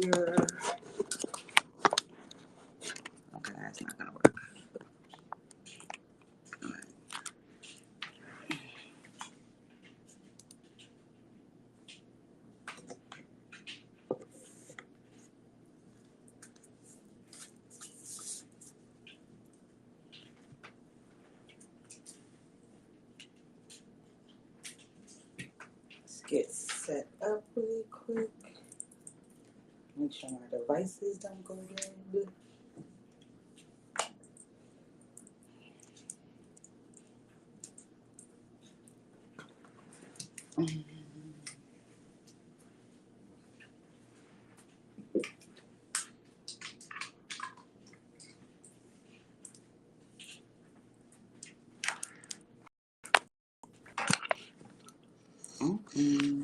here. Okay, that's not gonna work. All right. Let's get set up really quick. Make sure my devices don't go dead. Okay.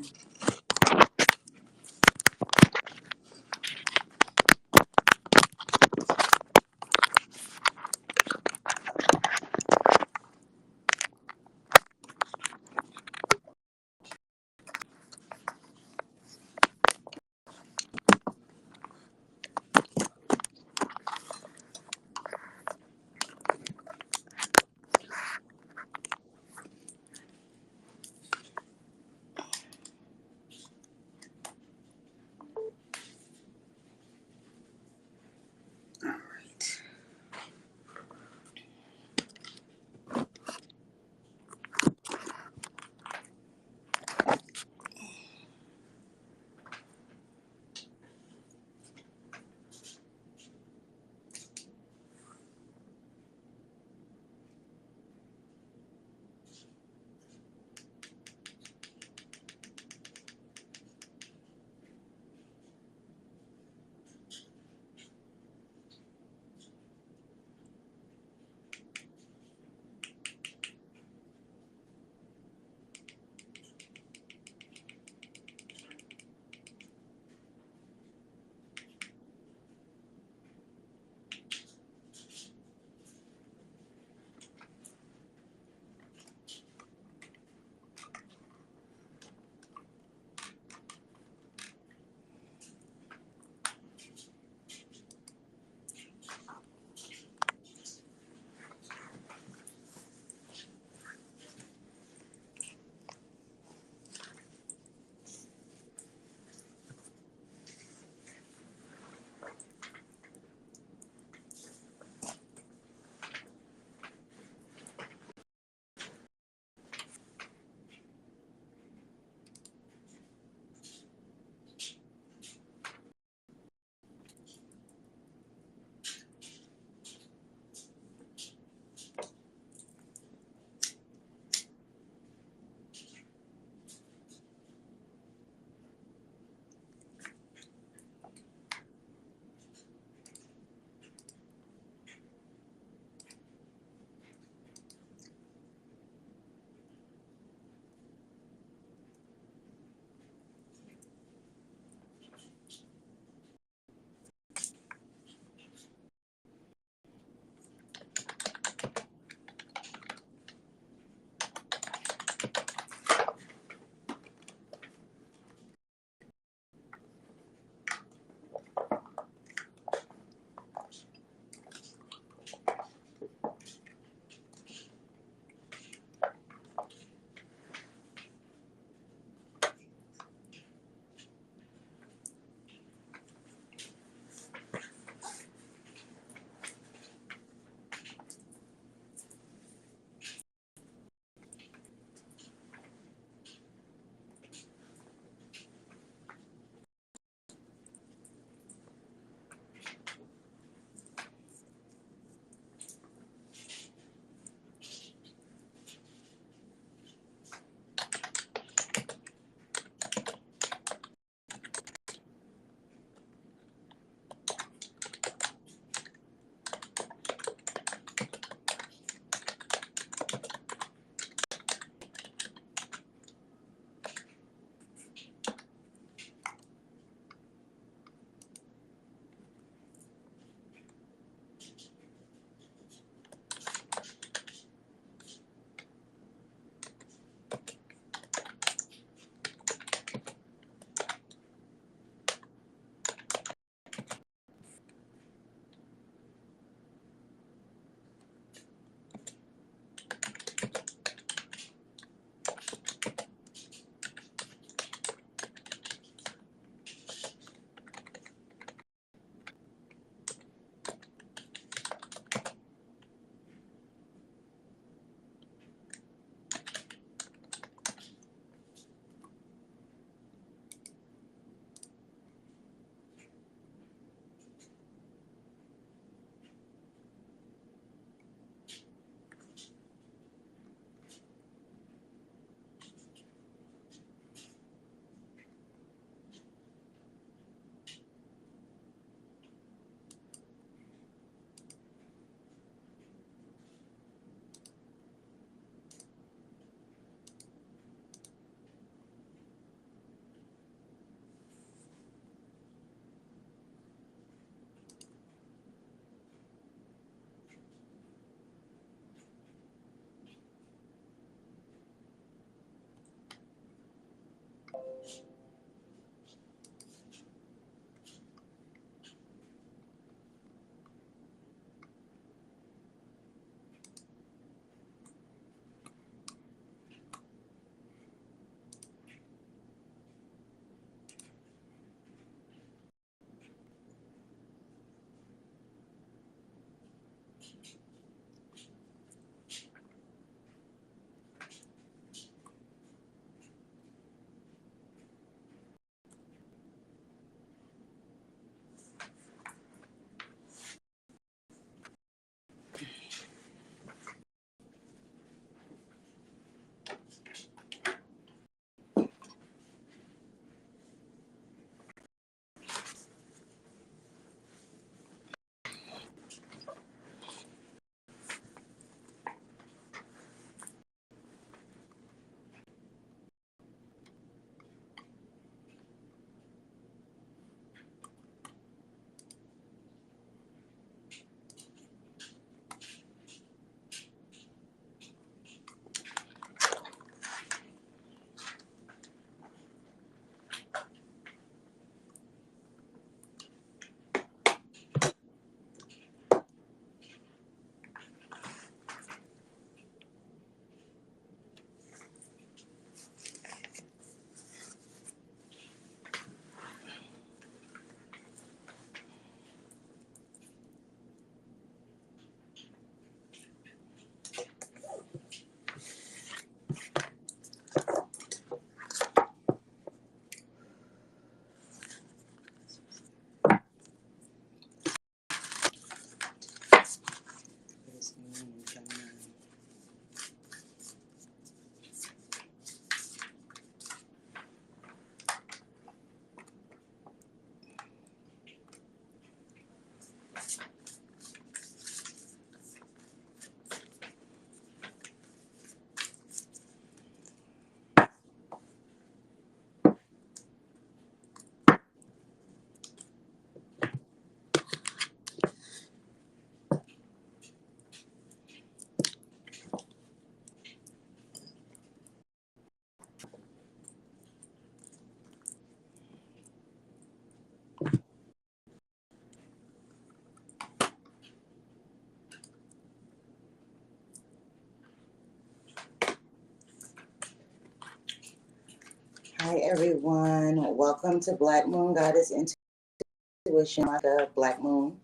Hi everyone, welcome to Black Moon Goddess Intuition, the Black Moon.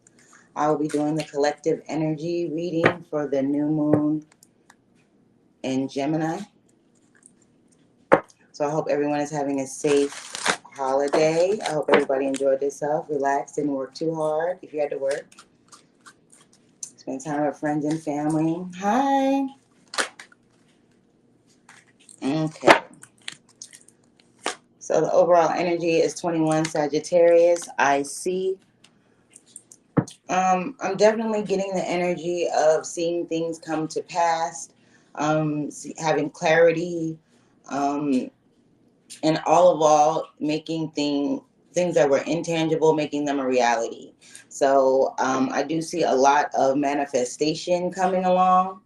I will be doing the collective energy reading for the new moon in Gemini. So I hope everyone is having a safe holiday. I hope everybody enjoyed themselves, relaxed, didn't work too hard if you had to work. Spend time with friends and family. Hi. Okay. So the overall energy is 21 Sagittarius. I see. I'm definitely getting the energy of seeing things come to pass, having clarity, and all, making things that were intangible, making them a reality. So I do see a lot of manifestation coming along.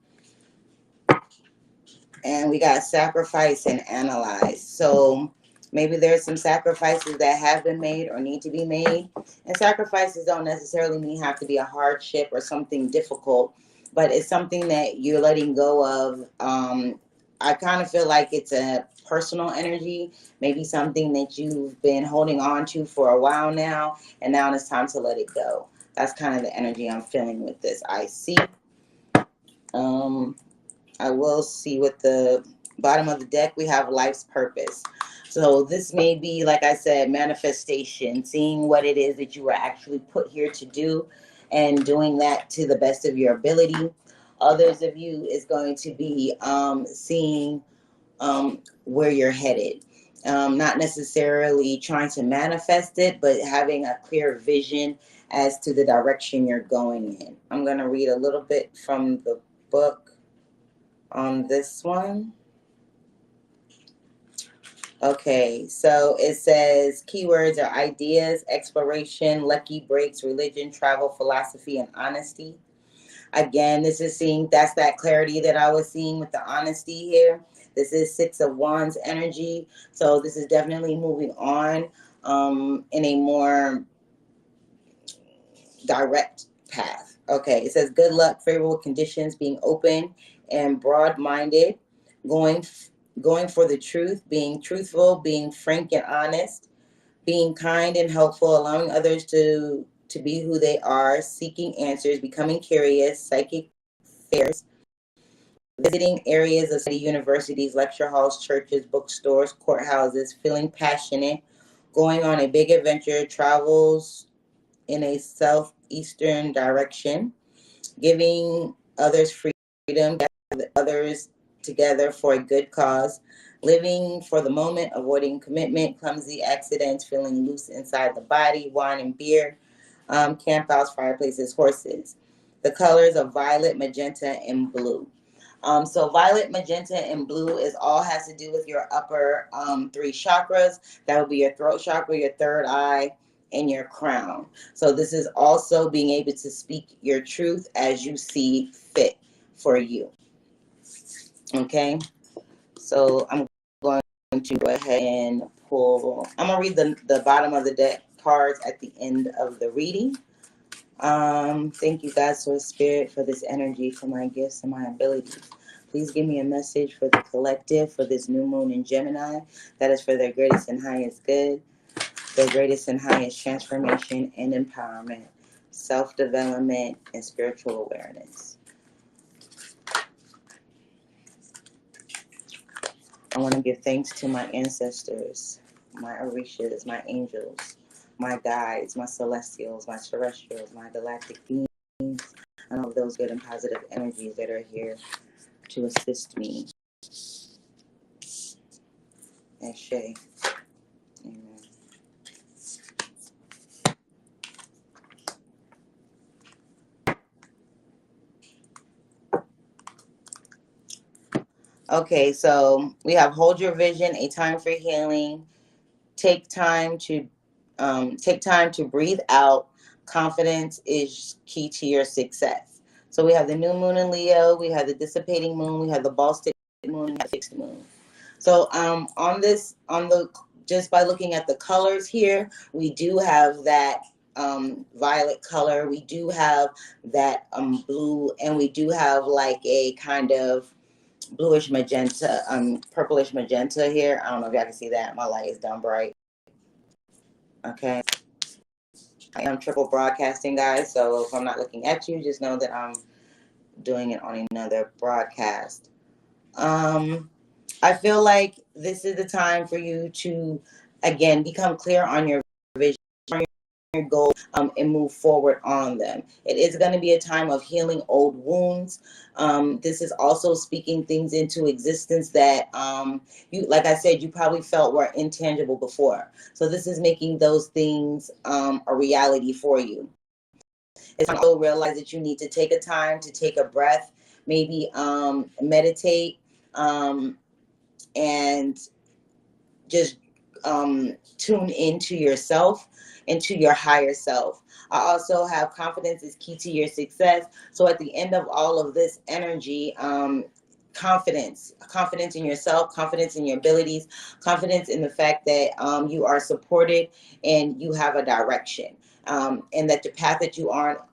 And we got sacrifice and analyze. So maybe there's some sacrifices that have been made or need to be made. And sacrifices don't necessarily mean have to be a hardship or something difficult, but it's something that you're letting go of. I kind of feel like it's a personal energy, maybe something that you've been holding on to for a while now, and now it's time to let it go. That's kind of the energy I'm feeling with this. I see. I will see with the bottom of the deck, we have life's purpose. So this may be, like I said, manifestation, seeing what it is that you were actually put here to do and doing that to the best of your ability. Others of you is going to be seeing where you're headed. Not necessarily trying to manifest it, but having a clear vision as to the direction you're going in. I'm going to read a little bit from the book on this one. Okay, so it says keywords are ideas, exploration, lucky breaks, religion, travel, philosophy, and honesty. Again, this is seeing, that's that clarity that I was seeing with the honesty here. This is Six of Wands energy. So this is definitely moving on in a more direct path. Okay, it says good luck, favorable conditions, being open and broad-minded, going for the truth, being truthful, being frank and honest, being kind and helpful, allowing others to be who they are, seeking answers, becoming curious, psychic fairs, visiting areas of city universities, lecture halls, churches, bookstores, courthouses, feeling passionate, going on a big adventure, travels in a southeastern direction, giving others freedom, others together for a good cause, living for the moment, avoiding commitment, clumsy accidents, feeling loose inside the body, wine and beer, campouts, fireplaces, horses. The colors of violet, magenta, and blue. So violet, magenta, and blue is all has to do with your upper three chakras. That would be your throat chakra, your third eye, and your crown. So this is also being able to speak your truth as you see fit for you. Okay, so I'm going to go ahead and pull. I'm gonna read the bottom of the deck cards at the end of the reading. Thank you, God, Source Spirit, for this energy, for my gifts and my abilities. Please give me a message for the collective for this new moon in Gemini that is for their greatest and highest good, their greatest and highest transformation and empowerment, self-development, and spiritual awareness. I want to give thanks to my ancestors, my orishas, my angels, my guides, my celestials, my terrestrials, my galactic beings, and all of those good and positive energies that are here to assist me. Ashe. Amen. Okay, so we have hold your vision, a time for healing. Take time to breathe out. Confidence is key to your success. So we have the new moon in Leo, we have the dissipating moon, we have the ball stick moon, and the fixed moon. So just by looking at the colors here, we do have that violet color, we do have that blue, and we do have like a kind of bluish magenta, purplish magenta here. I don't know if y'all can see that. My light is done bright. Okay. I am triple broadcasting, guys. So if I'm not looking at you, just know that I'm doing it on another broadcast. I feel like this is the time for you to, again, become clear on your vision, on your goals, and move forward on them. It is going to be a time of healing old wounds. This is also speaking things into existence that you, like I said, you probably felt were intangible before. So this is making those things a reality for you. It's also realize that you need to take a time to take a breath, maybe meditate, and just tune into yourself, into your higher self. I also have confidence is key to your success. So at the end of all of this energy, confidence in yourself, confidence in your abilities, confidence in the fact that you are supported and you have a direction, and that the path that you are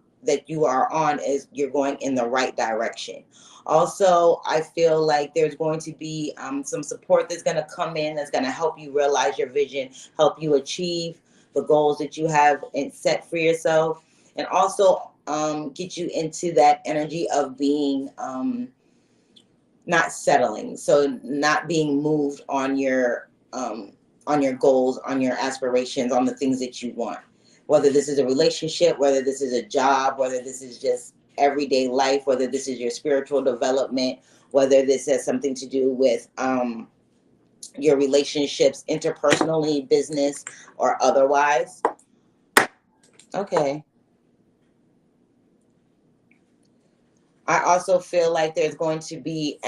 on is you're going in the right direction. Also, I feel like there's going to be some support that's going to come in that's going to help you realize your vision, help you achieve the goals that you have set for yourself, and also get you into that energy of being not settling. So not being moved on your goals, on your aspirations, on the things that you want. Whether this is a relationship, whether this is a job, whether this is just everyday life, whether this is your spiritual development, whether this has something to do with your relationships interpersonally, business, or otherwise. Okay. I also feel like there's going to be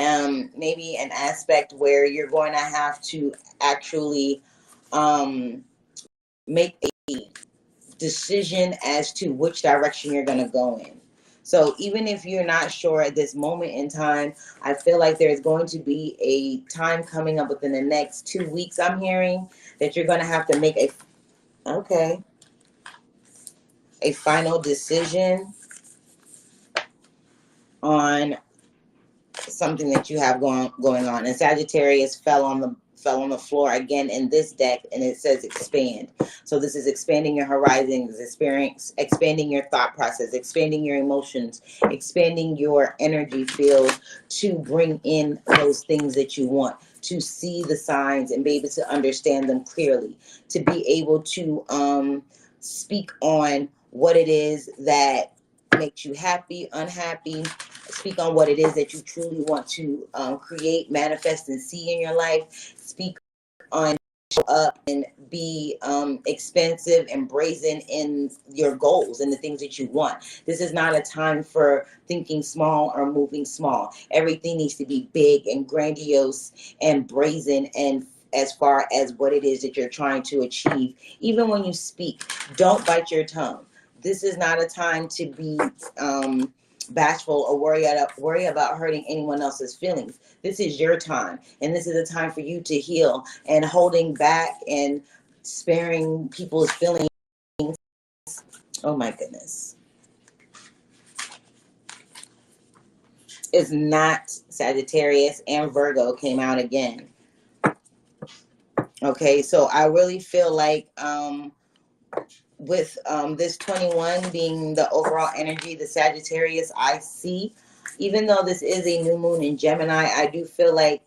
maybe an aspect where you're going to have to actually make a decision as to which direction you're going to go in. So even if you're not sure at this moment in time, I feel like there's going to be a time coming up within the next 2 weeks, I'm hearing, that you're going to have to make a final decision on something that you have going on. And Sagittarius fell on the floor again in this deck, and it says expand. So this is expanding your horizons, expanding your thought process, expanding your emotions, expanding your energy field to bring in those things that you want, to see the signs and be able to understand them clearly, to be able to speak on what it is that makes you happy, unhappy, speak on what it is that you truly want to create, manifest, and see in your life. Speak on show up and be expansive and brazen in your goals and the things that you want. This is not a time for thinking small or moving small. Everything needs to be big and grandiose and brazen, and as far as what it is that you're trying to achieve. Even when you speak, don't bite your tongue. This is not a time to be bashful or worry about hurting anyone else's feelings. This is your time, and this is a time for you to heal. And holding back and sparing people's feelings, oh my goodness, is not. Sagittarius and Virgo came out again. Okay, so I really feel like with this 21 being the overall energy, the Sagittarius I see, even though this is a new moon in Gemini, I do feel like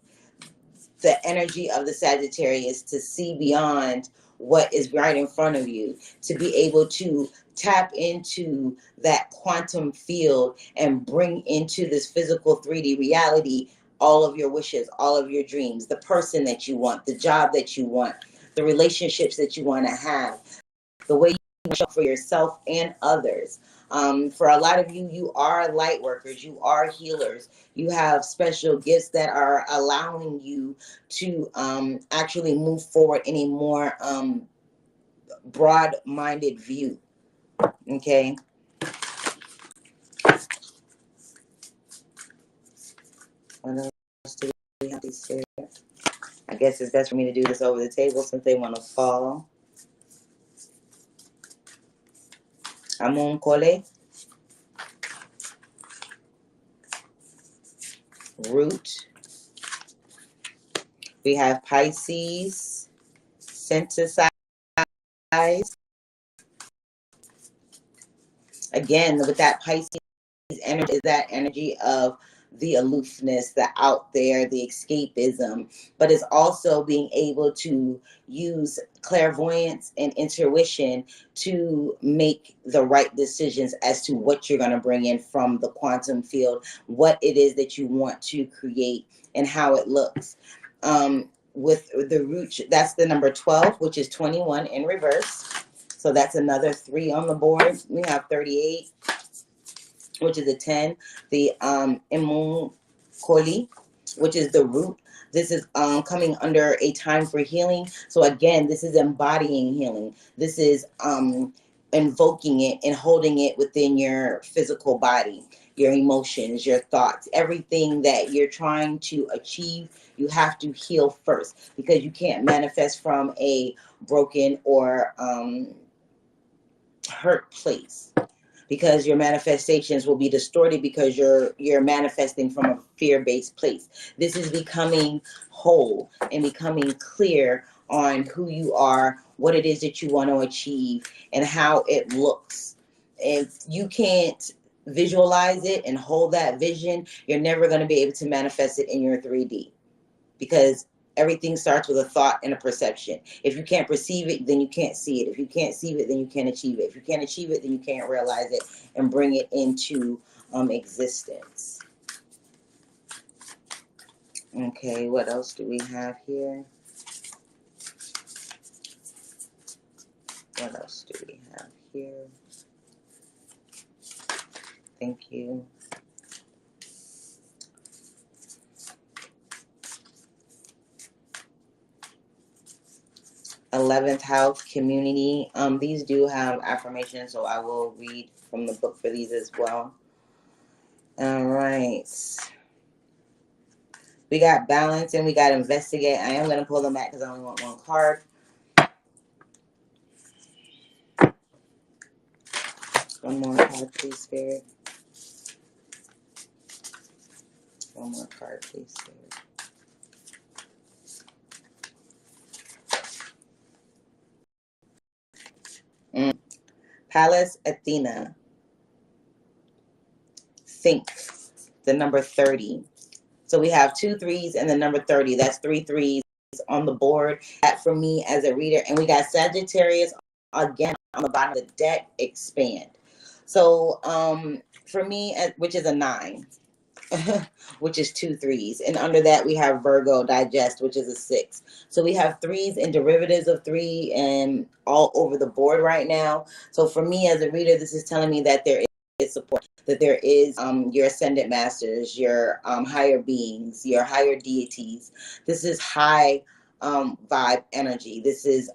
the energy of the Sagittarius to see beyond what is right in front of you, to be able to tap into that quantum field and bring into this physical 3D reality all of your wishes, all of your dreams, the person that you want, the job that you want, the relationships that you want to have, the way you show up for yourself and others. For a lot of you, you are light workers, you are healers, you have special gifts that are allowing you to actually move forward in a more broad-minded view. Okay. What else do we have these here? I guess it's best for me to do this over the table since they want to fall. Amun Kole. Root. We have Pisces, synthesize. Again, with that Pisces energy, is that energy of the aloofness, the out there, the escapism, but it's also being able to use clairvoyance and intuition to make the right decisions as to what you're going to bring in from the quantum field, what it is that you want to create, and how it looks. With the root, that's the number 12, which is 21 in reverse. So that's another 3 on the board. We have 38, which is a 10. The Imun Koli, which is the root. This is coming under a time for healing. So again, this is embodying healing. This is invoking it and holding it within your physical body, your emotions, your thoughts, everything that you're trying to achieve. You have to heal first, because you can't manifest from a broken or hurt place, because your manifestations will be distorted, because you're manifesting from a fear-based place. This is becoming whole and becoming clear on who you are, what it is that you want to achieve, and how it looks. If you can't visualize it and hold that vision, you're never going to be able to manifest it in your 3D, because everything starts with a thought and a perception. If you can't perceive it, then you can't see it. If you can't see it, then you can't achieve it. If you can't achieve it, then you can't realize it and bring it into existence. Okay, what else do we have here? What else do we have here? Thank you. '11th house, community. These do have affirmations, so I will read from the book for these as well. All right. We got balance and we got investigate. I am going to pull them back because I only want one card. One more card, please, Spirit. One more card, please, Spirit. Pallas Athena. Think. The number 30. So we have 2 3s and the number 30. That's 3 3s on the board. That for me as a reader. And we got Sagittarius again on the bottom of the deck. Expand. So for me, which is a 9. Which is 2 3s, and under that we have Virgo, digest, which is a 6. So we have 3s and derivatives of 3 and all over the board right now. So for me as a reader, this is telling me that there is support, that there is your ascendant masters, your higher beings, your higher deities. This is high vibe energy. This is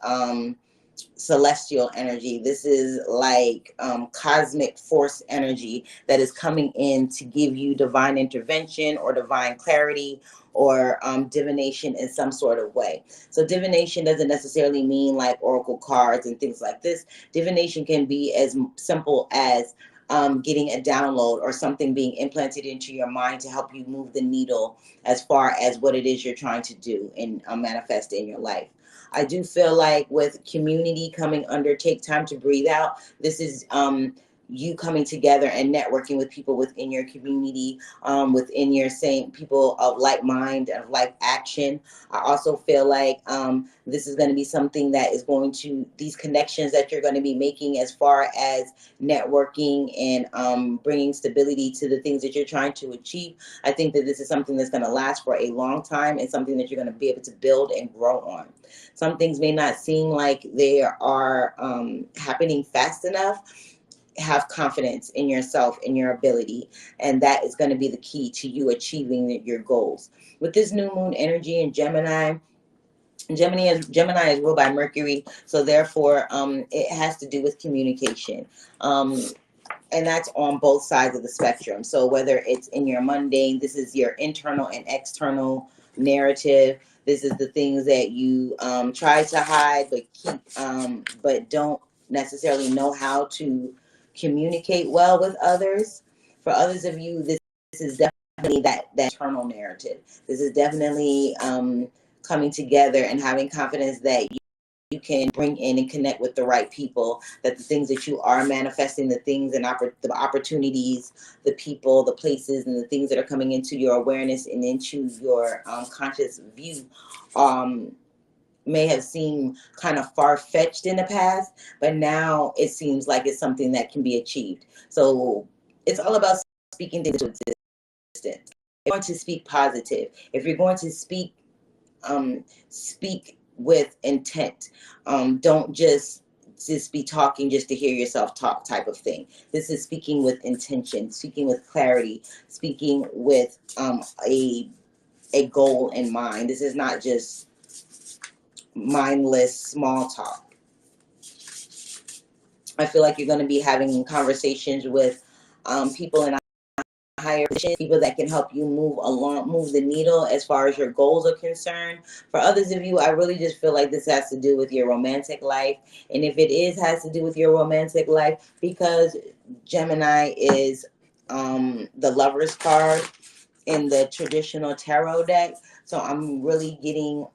celestial energy. This is like cosmic force energy that is coming in to give you divine intervention or divine clarity or divination in some sort of way. So divination doesn't necessarily mean like oracle cards and things like this. Divination can be as simple as getting a download or something being implanted into your mind to help you move the needle as far as what it is you're trying to do and manifest in your life. I do feel like with community coming under Take Time to Breathe Out, this is you coming together and networking with people within your community, within your same people of like mind and like action. I also feel like this is going to be something that is going to, these connections that you're going to be making as far as networking and bringing stability to the things that you're trying to achieve. I think that this is something that's going to last for a long time and something that you're going to be able to build and grow on. Some things may not seem like they are happening fast enough. Have confidence in yourself and your ability, and that is going to be the key to you achieving your goals. With this new moon energy in Gemini is ruled by Mercury, so therefore it has to do with communication, and that's on both sides of the spectrum. So whether it's in your mundane, this is your internal and external narrative. This is the things that you try to hide but keep but don't necessarily know how to communicate well with others. For others of you, this is definitely that internal narrative. This is definitely coming together and having confidence that you can bring in and connect with the right people, that the things that you are manifesting, the things and the opportunities, the people, the places, and the things that are coming into your awareness and into your conscious view may have seemed kind of far-fetched in the past, but now it seems like it's something that can be achieved. So it's all about speaking things into existence. If you're going to speak positive, if you're going to speak with intent. Don't just be talking just to hear yourself talk type of thing. This is speaking with intention, speaking with clarity, speaking with a goal in mind. This is not just mindless small talk. I feel like you're going to be having conversations with people in higher positions, people that can help you move the needle as far as your goals are concerned. For others of you, I really just feel like this has to do with your romantic life. And if it has to do with your romantic life, because Gemini is the Lover's card in the traditional tarot deck. So I'm really getting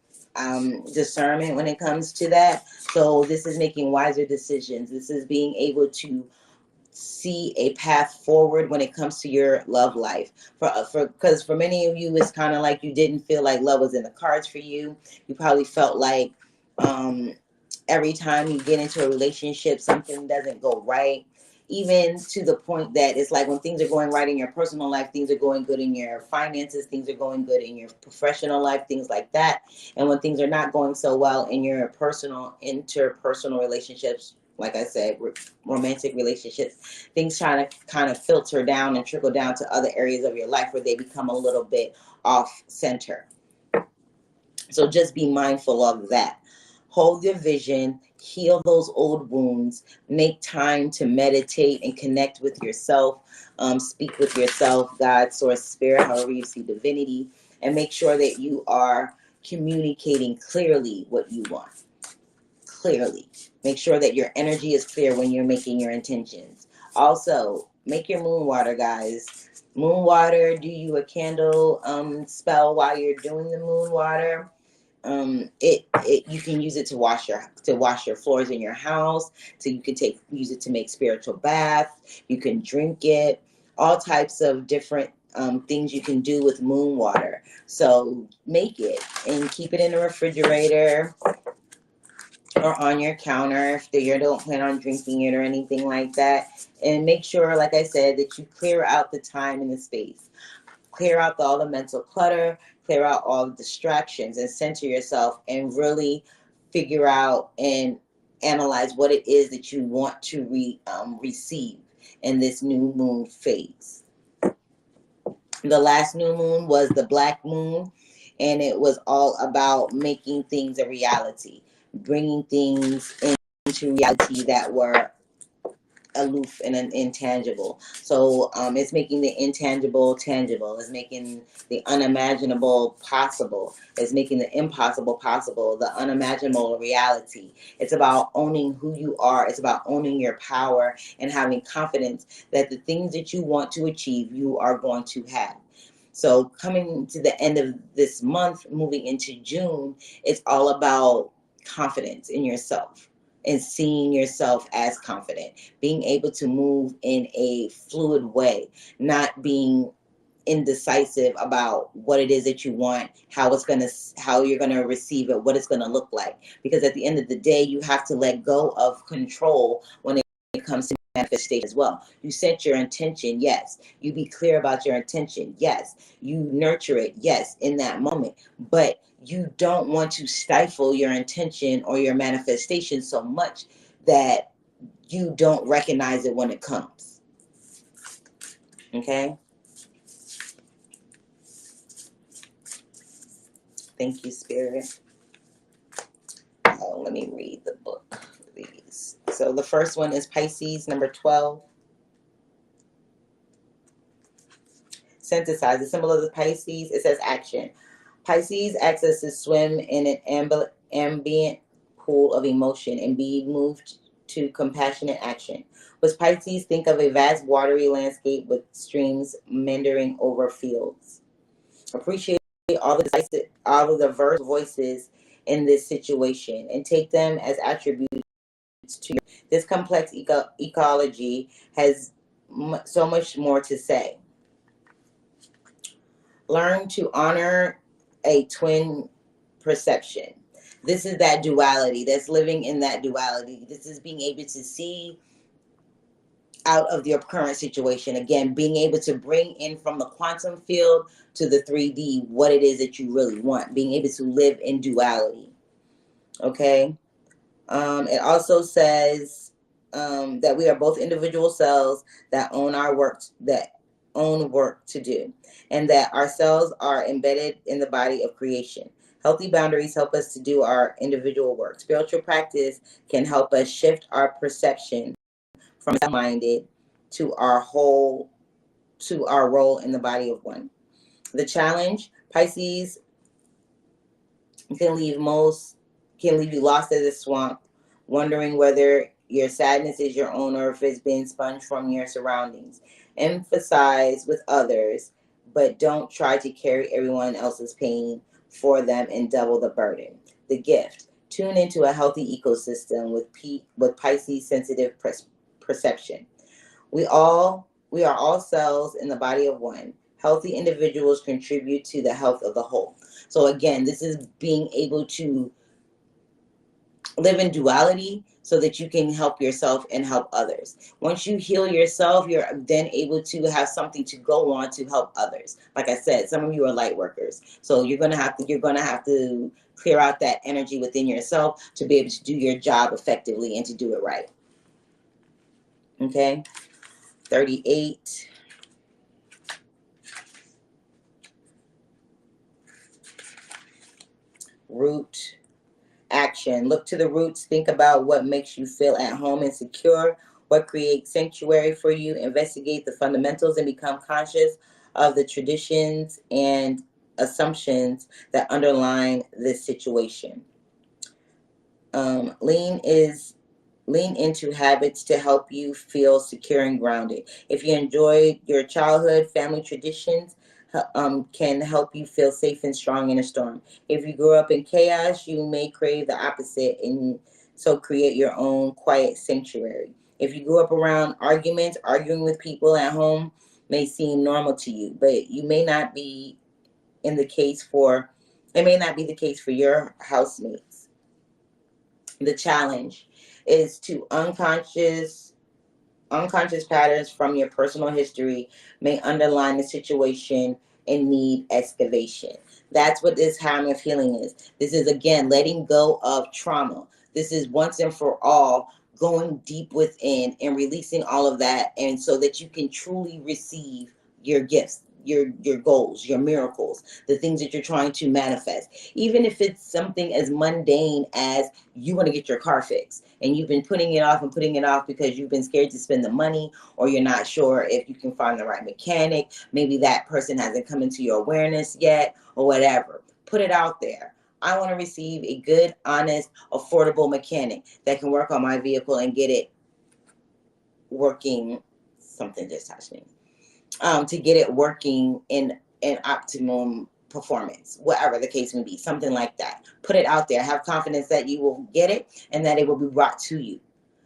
discernment when it comes to that. So this is making wiser decisions. This is being able to see a path forward when it comes to your love life. Because for many of you, it's kind of like you didn't feel like love was in the cards for you. You probably felt like every time you get into a relationship, something doesn't go right. Even to the point that it's like when things are going right in your personal life, things are going good in your finances, things are going good in your professional life, things like that. And when things are not going so well in your interpersonal relationships, like I said, romantic relationships, things try to kind of filter down and trickle down to other areas of your life where they become a little bit off center. So just be mindful of that. Hold your vision, heal those old wounds, make time to meditate and connect with yourself, speak with yourself, God, source, spirit, however you see divinity, and make sure that you are communicating clearly what you want. Clearly. Make sure that your energy is clear when you're making your intentions. Also, make your moon water, guys. Moon water, do you a candle spell while you're doing the moon water. You can use it to wash your floors in your house. So you can use it to make spiritual baths. You can drink it. All types of different things you can do with moon water. So make it and keep it in the refrigerator or on your counter if you don't plan on drinking it or anything like that. And make sure, like I said, that you clear out the time and the space. Clear out all the mental clutter, clear out all the distractions, and center yourself and really figure out and analyze what it is that you want to receive in this new moon phase. The last new moon was the black moon, and it was all about making things a reality, bringing things into reality that were aloof and intangible. So it's making the intangible tangible. It's making the unimaginable possible. It's making the impossible possible, the unimaginable reality. It's about owning who you are. It's about owning your power and having confidence that the things that you want to achieve, you are going to have. So coming to the end of this month, moving into June, it's all about confidence in yourself and seeing yourself as confident, being able to move in a fluid way, not being indecisive about what it is that you want, how you're gonna receive it, what it's gonna look like. Because at the end of the day, you have to let go of control when it comes to manifestation as well. You set your intention, yes. You be clear about your intention, yes. You nurture it, yes, in that moment. But you don't want to stifle your intention or your manifestation so much that you don't recognize it when it comes. Okay? Thank you, Spirit. Oh, let me read the book for these. So the first one is Pisces, number 12. Synthesize. The symbol of the Pisces, it says action. Pisces acts as to swim in an ambient pool of emotion and be moved to compassionate action. With Pisces, think of a vast watery landscape with streams meandering over fields. Appreciate all of the diverse voices in this situation and take them as attributes to you. This complex ecology has so much more to say. Learn to honor a twin perception. This is that duality. That's living in that duality. This is being able to see out of your current situation. Again, being able to bring in from the quantum field to the 3D what it is that you really want. Being able to live in duality. Okay? It also says that we are both individual cells that own work to do, and that our cells are embedded in the body of creation. Healthy boundaries help us to do our individual work. Spiritual practice can help us shift our perception from minded to our role in the body of one. The challenge: Pisces can leave you lost as a swamp, wondering whether your sadness is your own or if it's been sponged from your surroundings. Emphasize with others, but don't try to carry everyone else's pain for them and double the burden. The gift: tune into a healthy ecosystem with Pisces sensitive perception. We are all cells in the body of one. Healthy individuals contribute to the health of the whole. So again, this is being able to live in duality so that you can help yourself and help others. Once you heal yourself, you're then able to have something to go on to help others. Like I said, some of you are light workers. So you're gonna have to clear out that energy within yourself to be able to do your job effectively and to do it right. Okay? 38. Root action. Look to the roots. Think about what makes you feel at home and secure, what creates sanctuary for you. Investigate the fundamentals and become conscious of the traditions and assumptions that underline this situation. Lean into habits to help you feel secure and grounded. If you enjoyed your childhood, family traditions can help you feel safe and strong in a storm. If you grew up in chaos, you may crave the opposite, and so create your own quiet sanctuary. If you grew up around arguments, arguing with people at home may seem normal to you, but it may not be the case for your housemates. The challenge is to unconscious patterns from your personal history may underline the situation and need excavation. That's what this hammer of healing is. This is, again, letting go of trauma. This is once and for all going deep within and releasing all of that, and so that you can truly receive your gifts, your goals, your miracles, the things that you're trying to manifest. Even if it's something as mundane as you want to get your car fixed and you've been putting it off because you've been scared to spend the money, or you're not sure if you can find the right mechanic. Maybe that person hasn't come into your awareness yet, or whatever. Put it out there. I want to receive a good, honest, affordable mechanic that can work on my vehicle and get it working. Something just touched me. To get it working in optimum performance, whatever the case may be, something like that. Put it out there. Have confidence that you will get it and that it will be brought to you.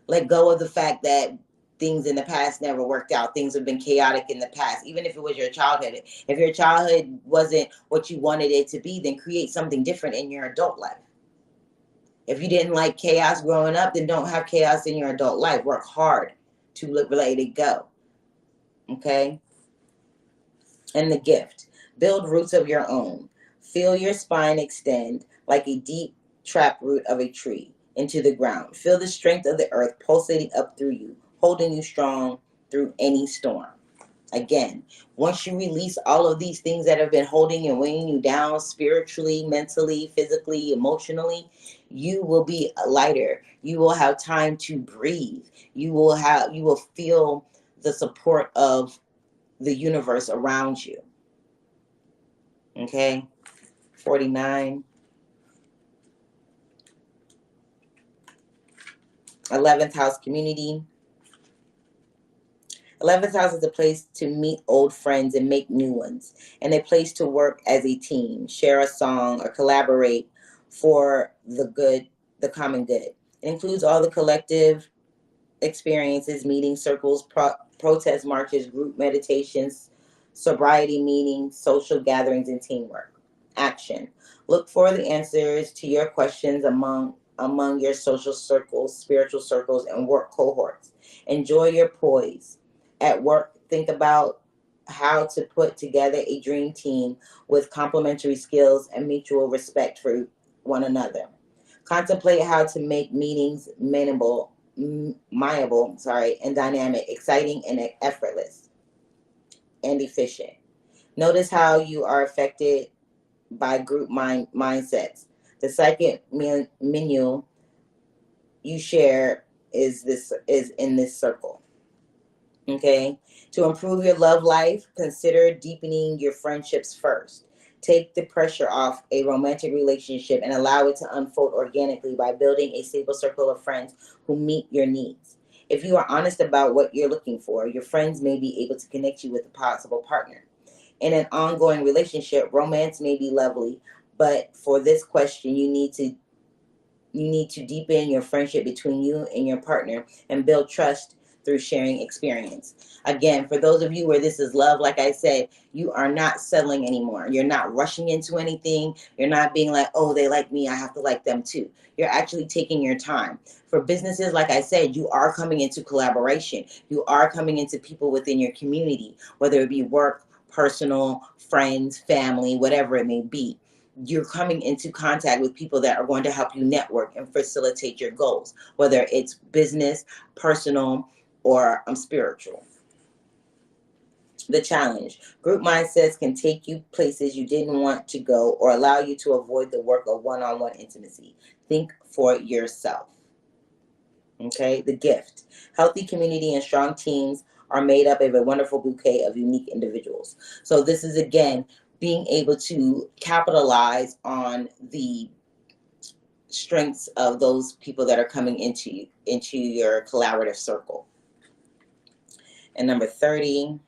Let go of the fact that things in the past never worked out. Things have been chaotic in the past, even if it was your childhood. If your childhood wasn't what you wanted it to be, then create something different in your adult life. If you didn't like chaos growing up, then don't have chaos in your adult life. Work hard to let it go. Okay? And the gift: build roots of your own. Feel your spine extend like a deep trap root of a tree into the ground. Feel the strength of the earth pulsating up through you, holding you strong through any storm. Again, once you release all of these things that have been holding and weighing you down spiritually, mentally, physically, emotionally, you will be lighter. You will have time to breathe. You will feel the support of the universe around you. Okay? 49. 11th house community. 11th house is a place to meet old friends and make new ones, and a place to work as a team, share a song, or collaborate for the common good. It includes all the collective experiences, meetings, circles, protest marches, group meditations, sobriety meetings, social gatherings, and teamwork. Action. Look for the answers to your questions among your social circles, spiritual circles, and work cohorts. Enjoy your poise. At work, think about how to put together a dream team with complementary skills and mutual respect for one another. Contemplate how to make meetings miable, and dynamic, exciting, and effortless, and efficient. Notice how you are affected by group mindsets. The second menu you share is in this circle. Okay? To improve your love life, consider deepening your friendships first. Take the pressure off a romantic relationship and allow it to unfold organically by building a stable circle of friends who meet your needs. If you are honest about what you're looking for, your friends may be able to connect you with a possible partner. In an ongoing relationship, romance may be lovely, but for this question, you need to deepen your friendship between you and your partner and build trust through sharing experience. Again, for those of you where this is love, like I said, you are not settling anymore. You're not rushing into anything. You're not being like, oh, they like me, I have to like them too. You're actually taking your time. For businesses, like I said, you are coming into collaboration. You are coming into people within your community, whether it be work, personal, friends, family, whatever it may be. You're coming into contact with people that are going to help you network and facilitate your goals, whether it's business, personal, or spiritual. The challenge. Group mindsets can take you places you didn't want to go or allow you to avoid the work of one-on-one intimacy. Think for yourself. Okay, the gift. Healthy community and strong teams are made up of a wonderful bouquet of unique individuals. So this is, again, being able to capitalize on the strengths of those people that are coming into your collaborative circle. And number 30,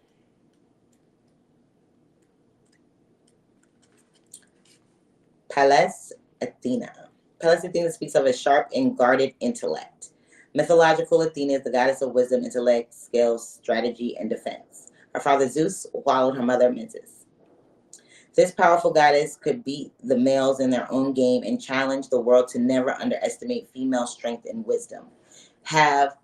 Pallas Athena. Pallas Athena speaks of a sharp and guarded intellect. Mythological Athena is the goddess of wisdom, intellect, skills, strategy, and defense. Her father Zeus wallowed her mother Metis. This powerful goddess could beat the males in their own game and challenge the world to never underestimate female strength and wisdom. Have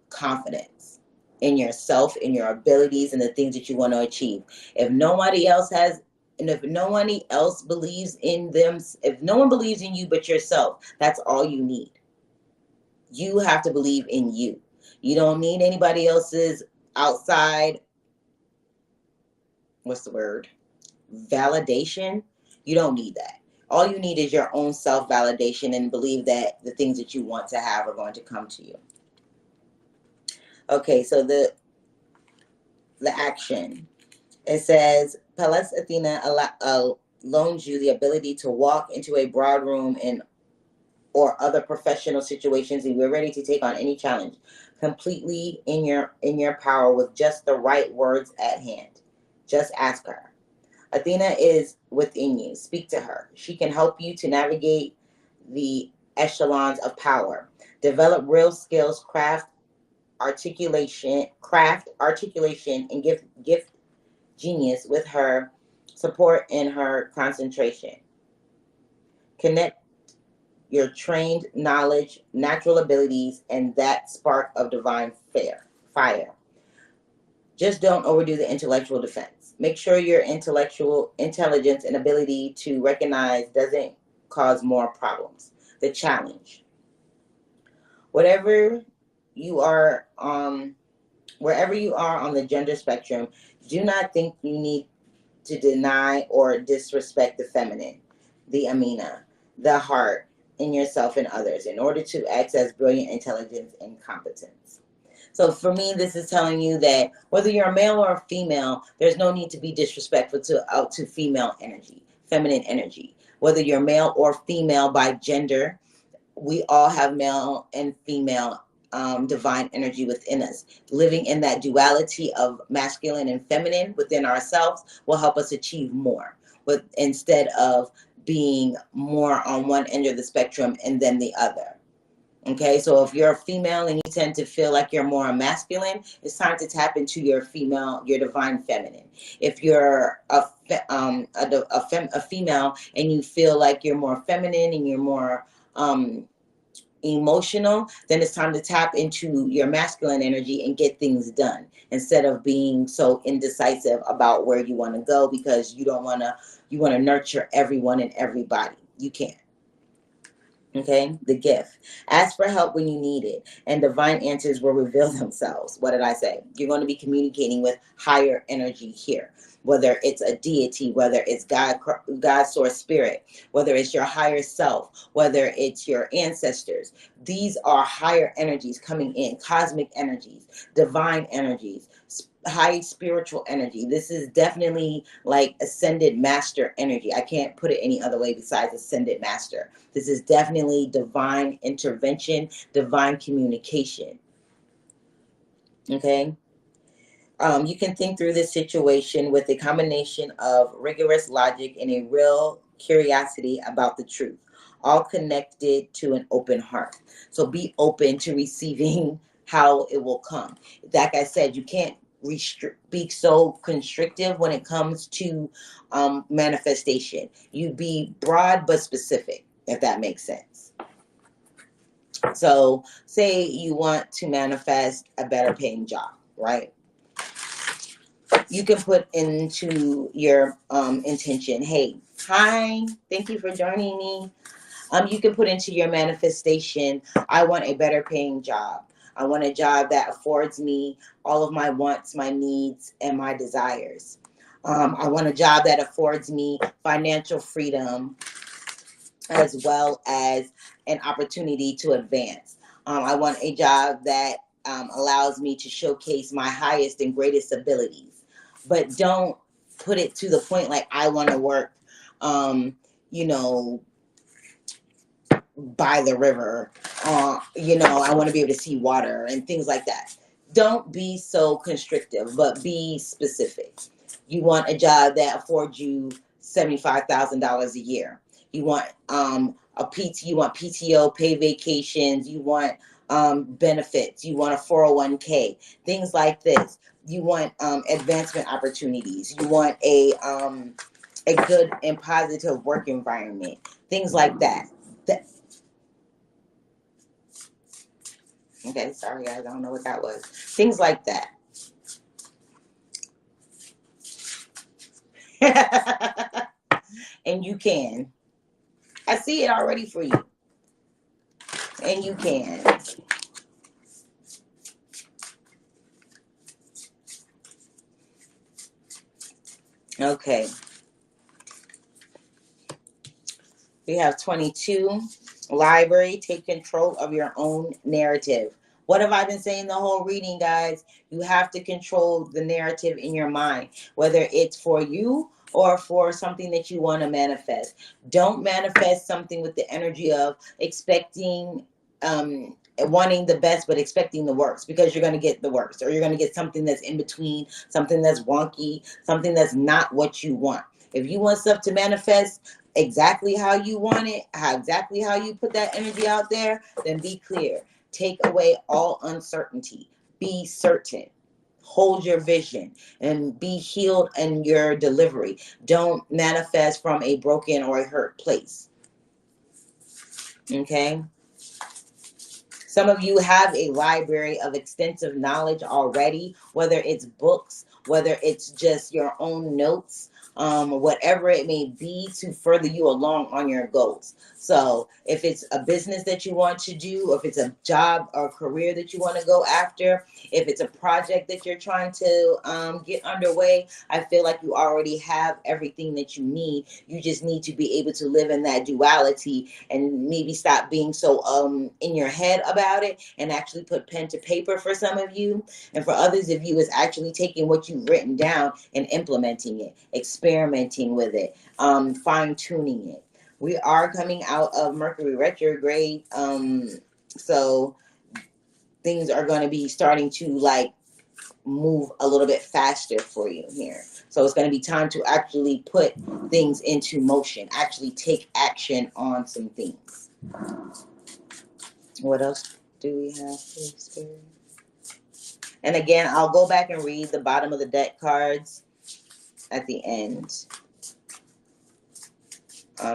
confidence in yourself, in your abilities, and the things that you want to achieve. If nobody else has, and if no one else believes in them, if no one believes in you but yourself, that's all you need. You have to believe in you. You don't need anybody else's outside, validation. You don't need that. All you need is your own self-validation and believe that the things that you want to have are going to come to you. Okay, so the action. It says, Pallas Athena loans you the ability to walk into a broad room or other professional situations, and you're ready to take on any challenge completely in your power with just the right words at hand. Just ask her. Athena is within you. Speak to her. She can help you to navigate the echelons of power. Develop real skills, craft articulation, and gift genius with her support and her concentration. Connect your trained knowledge, natural abilities, and that spark of divine fire. Just don't overdo the intellectual defense. Make sure your intellectual intelligence and ability to recognize doesn't cause more problems. The challenge. Wherever you are on the gender spectrum, do not think you need to deny or disrespect the feminine, the Amina, the heart in yourself and others in order to access brilliant intelligence and competence. So for me, this is telling you that whether you're a male or a female, there's no need to be disrespectful to female energy, feminine energy. Whether you're male or female by gender, we all have male and female divine energy within us. Living in that duality of masculine and feminine within ourselves will help us achieve more, but instead of being more on one end of the spectrum and then the other. Okay, so if you're a female and you tend to feel like you're more masculine, it's time to tap into your divine feminine. If you're a female and you feel like you're more feminine and you're more emotional, then it's time to tap into your masculine energy and get things done instead of being so indecisive about where you want to go because you want to nurture everyone and everybody. You can't. Okay, the gift. Ask for help when you need it, and divine answers will reveal themselves. What did I say? You're going to be communicating with higher energy here, whether it's a deity, whether it's God, source, spirit, whether it's your higher self, whether it's your ancestors. These are higher energies coming in, cosmic energies, divine energies, high spiritual energy. This is definitely like ascended master energy. I can't put it any other way besides ascended master. This is definitely divine intervention, divine communication. Okay. You can think through this situation with a combination of rigorous logic and a real curiosity about the truth, all connected to an open heart. So be open to receiving how it will come. Like I said, you can't be so constrictive when it comes to manifestation. You be broad but specific, if that makes sense. So say you want to manifest a better paying job, right? You can put into your intention, hey, hi, thank you for joining me. You can put into your manifestation, I want a better paying job. I want a job that affords me all of my wants, my needs, and my desires. I want a job that affords me financial freedom as well as an opportunity to advance. I want a job that allows me to showcase my highest and greatest abilities. But don't put it to the point like I want to work, by the river. I want to be able to see water and things like that. Don't be so constrictive, but be specific. You want a job that affords you $75,000 a year. You want you want PTO, pay vacations. You want benefits. You want a 401k, things like this. You want advancement opportunities. You want a good and positive work environment, things like that. Okay, sorry guys, I don't know what that was. Things like that. And you can. I see it already for you. And you can. Okay. We have 22. Library, take control of your own narrative. What have I been saying the whole reading, guys? You have to control the narrative in your mind, whether it's for you or for something that you want to manifest. Don't manifest something with the energy of expecting, wanting the best, but expecting the worst, because you're going to get the worst, or you're going to get something that's in between, something that's wonky, something that's not what you want. If you want stuff to manifest exactly how you want it, exactly how you put that energy out there, then be clear. Take away all uncertainty. Be certain. Hold your vision and be healed in your delivery. Don't manifest from a broken or a hurt place. Okay? Some of you have a library of extensive knowledge already, whether it's books, whether it's just your own notes, whatever it may be to further you along on your goals. So if it's a business that you want to do, if it's a job or career that you want to go after, if it's a project that you're trying to get underway, I feel like you already have everything that you need. You just need to be able to live in that duality and maybe stop being so in your head about it and actually put pen to paper for some of you. And for others of you, is actually taking what you've written down and implementing it, experimenting with it, fine-tuning it. We are coming out of Mercury retrograde, so things are going to be starting to like move a little bit faster for you here. So it's going to be time to actually put things into motion, actually take action on some things. What else do we have, Holy Spirit? And again, I'll go back and read the bottom of the deck cards at the end.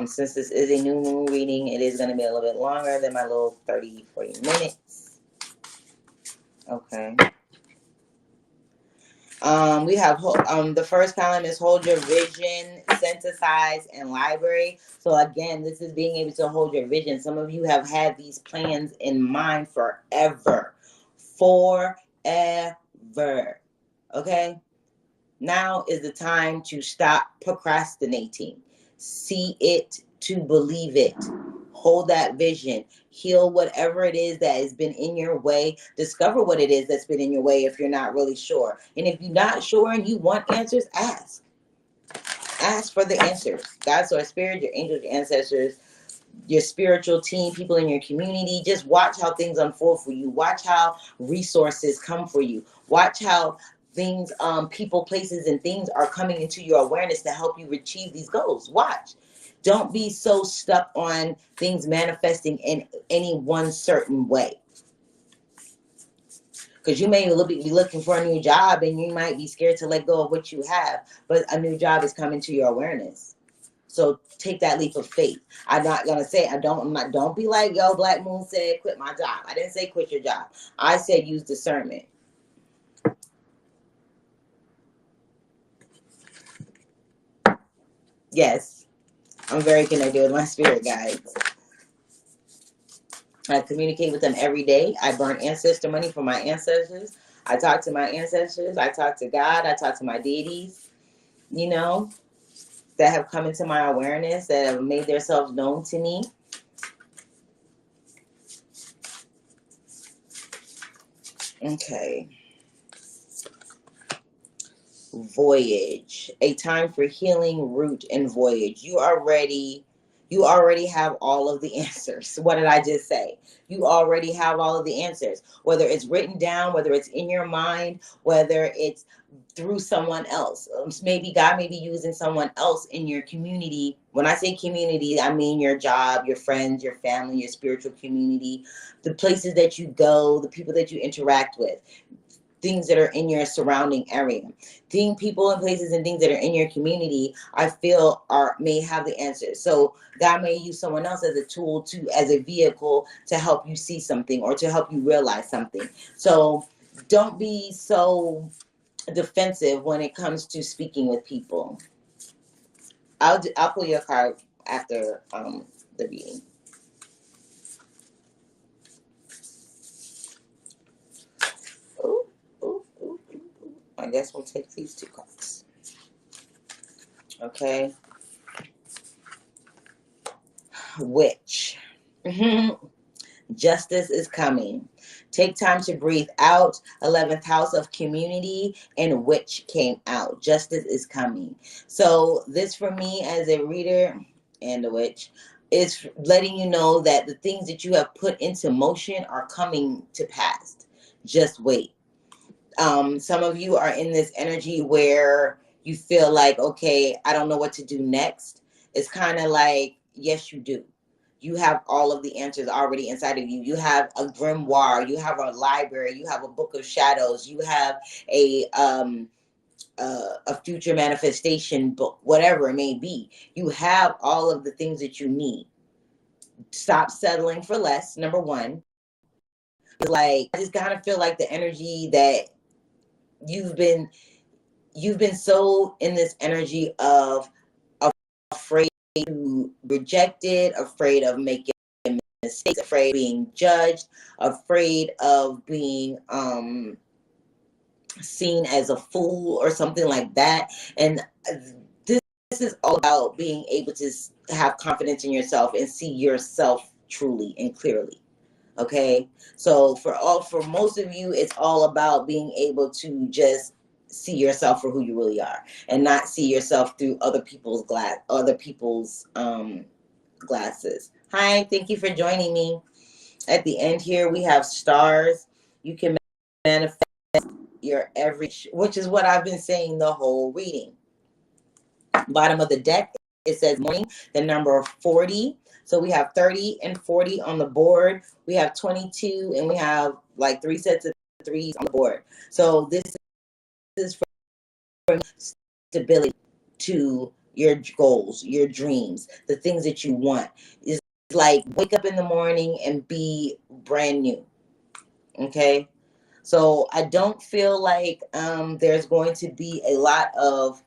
Since this is a new moon reading, it is going to be a little bit longer than my little 30, 40 minutes. Okay. We have the first column is hold your vision, synthesize, and library. So again, this is being able to hold your vision. Some of you have had these plans in mind forever. Okay? Now is the time to stop procrastinating. See it to believe it. Hold that vision. Heal whatever it is that has been in your way. Discover what it is that's been in your way if you're not really sure. And if you're not sure and you want answers, ask. Ask for the answers. God, source, spirit, your angels, your ancestors, your spiritual team, people in your community. Just watch how things unfold for you. Watch how resources come for you. Watch how things, people, places, and things are coming into your awareness to help you achieve these goals. Watch. Don't be so stuck on things manifesting in any one certain way. Because you may be looking for a new job and you might be scared to let go of what you have, but a new job is coming to your awareness. So take that leap of faith. I'm not gonna say don't be like, yo, Black Moon said quit my job. I didn't say quit your job. I said use discernment. Yes, I'm very connected with my spirit guides. I communicate with them every day. I burn ancestor money for my ancestors. I talk to my ancestors. I talk to God. I talk to my deities, you know, that have come into my awareness, that have made themselves known to me. Okay. Voyage. A time for healing, root, and voyage. You already have all of the answers. What did I just say? You already have all of the answers. Whether it's written down, whether it's in your mind, whether it's through someone else. Maybe God may be using someone else in your community. When I say community, I mean your job, your friends, your family, your spiritual community, the places that you go, the people that you interact with, things that are in your surrounding area. People and places and things that are in your community, I feel may have the answers. So God may use someone else as a tool as a vehicle to help you see something or to help you realize something. So don't be so defensive when it comes to speaking with people. I'll pull your card after the reading. I guess we'll take these two cards. Okay. Witch. Justice is coming. Take time to breathe out. 11th house of community, and witch came out. Justice is coming. So this for me as a reader and a witch is letting you know that the things that you have put into motion are coming to pass. Just wait. Some of you are in this energy where you feel like, okay, I don't know what to do next. It's kind of like, yes, you do. You have all of the answers already inside of you. You have a grimoire. You have a library. You have a book of shadows. You have a future manifestation book, whatever it may be. You have all of the things that you need. Stop settling for less. Number one, like I just kind of feel like the energy that you've been so in this energy of afraid to be rejected, afraid of making mistakes, afraid of being judged, afraid of being seen as a fool or something like that. And this is all about being able to have confidence in yourself and see yourself truly and clearly. Okay, so for most of you, it's all about being able to just see yourself for who you really are, and not see yourself through other people's glasses. Hi, thank you for joining me. At the end here, we have stars. You can manifest your every, which is what I've been saying the whole reading. Bottom of the deck, it says morning, the number 40. So we have 30 and 40 on the board. We have 22 and we have like 3 sets of 3s on the board. So this is for stability to your goals, your dreams, the things that you want. Is like wake up in the morning and be brand new. Okay? So I don't feel like there's going to be a lot of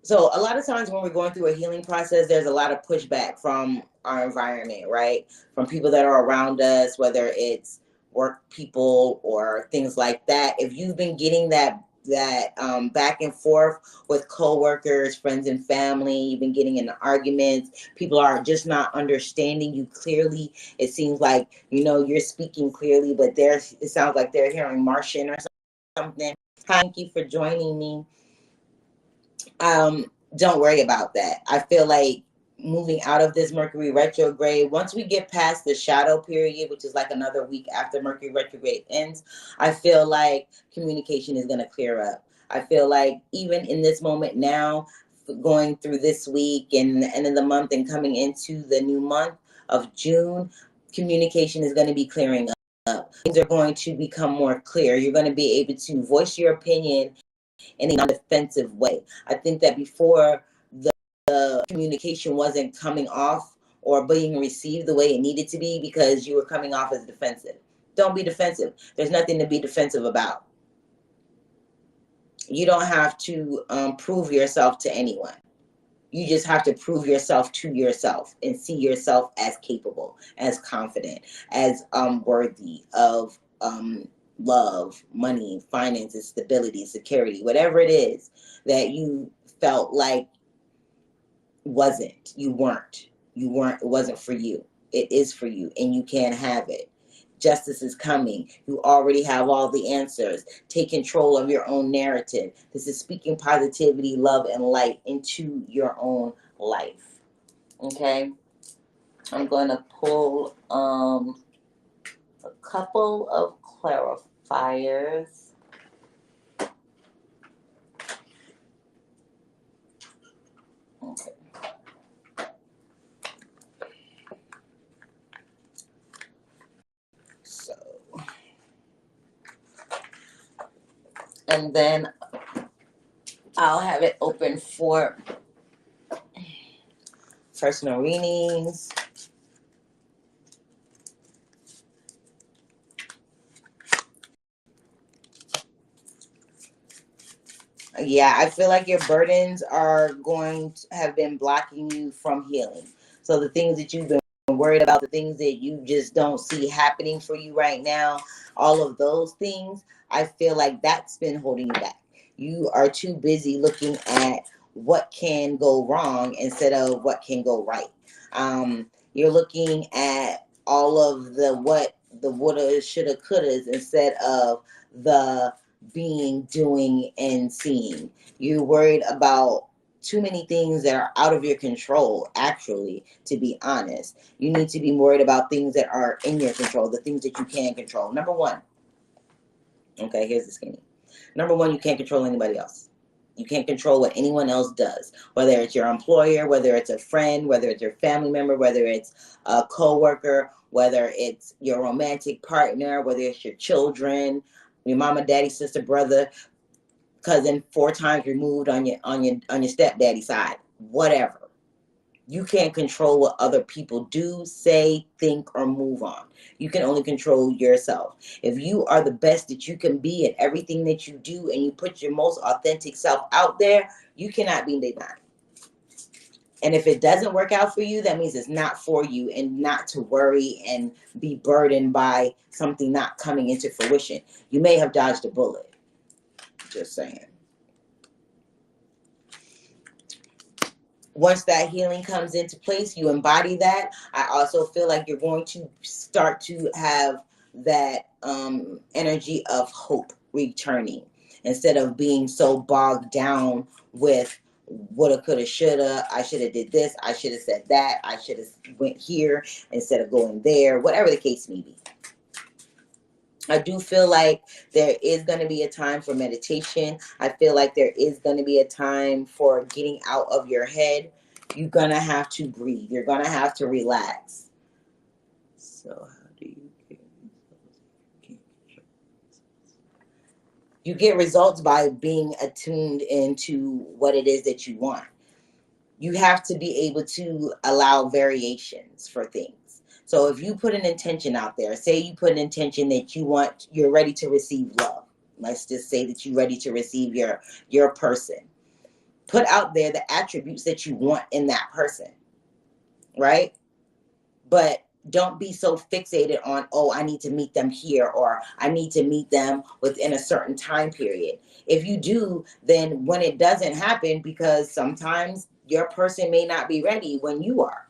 times when we're going through a healing process, there's a lot of pushback from our environment, right? From people that are around us, whether it's work people or things like that. If you've been getting that back and forth with coworkers, friends and family, you've been getting into arguments, people are just not understanding you clearly. It seems like, you're speaking clearly, but it sounds like they're hearing Martian or something. Thank you for joining me. Don't worry about that. I feel like moving out of this Mercury retrograde, once we get past the shadow period, which is like another week after Mercury retrograde ends, I feel like communication is going to clear up. I feel like even in this moment now, going through this week and the end of the month and coming into the new month of June, communication is going to be clearing up. Things are going to become more clear. You're going to be able to voice your opinion in a non-defensive way. I think that before the communication wasn't coming off or being received the way it needed to be because you were coming off as defensive. Don't be defensive. There's nothing to be defensive about. You don't have to prove yourself to anyone. You just have to prove yourself to yourself and see yourself as capable, as confident, as worthy of love, money, finances, stability, security, whatever it is that you felt like it wasn't for you. It is for you and you can have it. Justice is coming. You already have all the answers. Take control of your own narrative. This is speaking positivity, love, and light into your own life. Okay? I'm going to pull a couple of clarifiers. Okay. So, and then I'll have it open for personal readings. Yeah, I feel like your burdens are going to have been blocking you from healing. So the things that you've been worried about, the things that you just don't see happening for you right now, all of those things, I feel like that's been holding you back. You are too busy looking at what can go wrong instead of what can go right. You're looking at all of the woulda, shoulda, couldas instead of the being, doing, and seeing. You're worried about too many things that are out of your control, actually, to be honest. You need to be worried about things that are in your control, the things that you can control. Number one, okay, here's the skinny. Number one, you can't control anybody else. You can't control what anyone else does, whether it's your employer, whether it's a friend, whether it's your family member, whether it's a coworker, whether it's your romantic partner, whether it's your children, your mama, daddy, sister, brother, cousin, 4 times removed on your stepdaddy side, whatever. You can't control what other people do, say, think, or move on. You can only control yourself. If you are the best that you can be at everything that you do and you put your most authentic self out there, you cannot be denied. And if it doesn't work out for you, that means it's not for you, and not to worry and be burdened by something not coming into fruition. You may have dodged a bullet. Just saying. Once that healing comes into place, you embody that. I also feel like you're going to start to have that energy of hope returning instead of being so bogged down with woulda, coulda, shoulda. I should have did this. I should have said that. I should have went here instead of going there. Whatever the case may be. I do feel like there is going to be a time for meditation. I feel like there is going to be a time for getting out of your head. You're going to have to breathe. You're going to have to relax. So how do you get results? You get results by being attuned into what it is that you want. You have to be able to allow variations for things. So if you put an intention out there, say you put an intention that you're ready to receive love. Let's just say that you're ready to receive your person. Put out there the attributes that you want in that person, right? But don't be so fixated on, oh, I need to meet them here, or I need to meet them within a certain time period. If you do, then when it doesn't happen, because sometimes your person may not be ready when you are,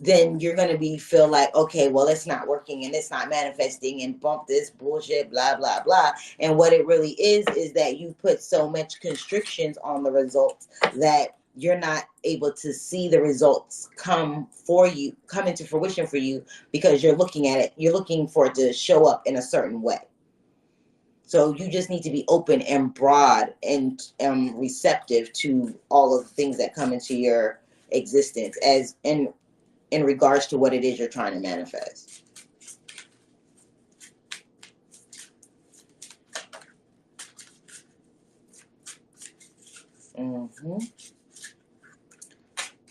then you're going to feel like, okay, well, it's not working and it's not manifesting and bump this bullshit, blah, blah, blah. And what it really is that you put so much constrictions on the results that you're not able to see the results come into fruition for you, because you're looking at it, you're looking for it to show up in a certain way. So you just need to be open and broad and receptive to all of the things that come into your existence in regards to what it is you're trying to manifest.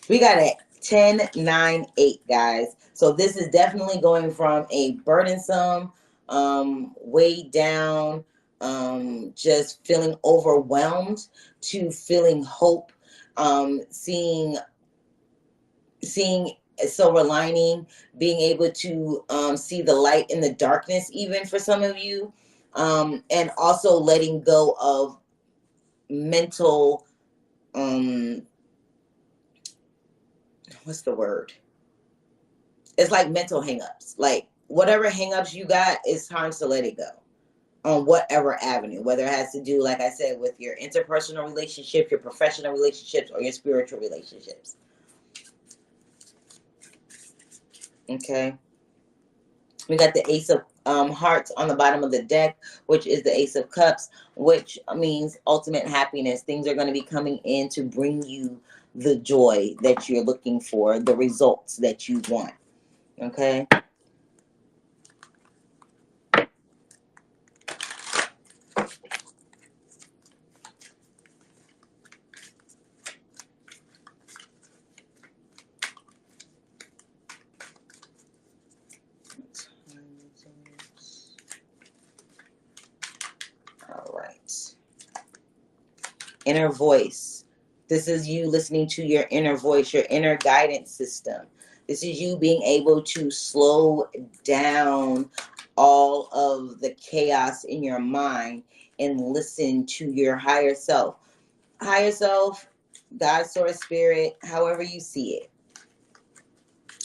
We got a 10, 9, 8, guys. So this is definitely going from a burdensome, weighed down, just feeling overwhelmed, to feeling hope, seeing a silver lining, being able to see the light in the darkness, even for some of you, and also letting go of mental, what's the word? It's like mental hangups. Like whatever hangups you got, it's time to let it go on whatever avenue, whether it has to do, like I said, with your interpersonal relationships, your professional relationships, or your spiritual relationships. Okay. We got the Ace of Hearts on the bottom of the deck, which is the Ace of Cups, which means ultimate happiness. Things are going to be coming in to bring you the joy that you're looking for, the results that you want. Okay. All right. Inner voice. This is you listening to your inner voice, your inner guidance system. This is you being able to slow down all of the chaos in your mind and listen to your higher self. Higher self, God, source, spirit, however you see it.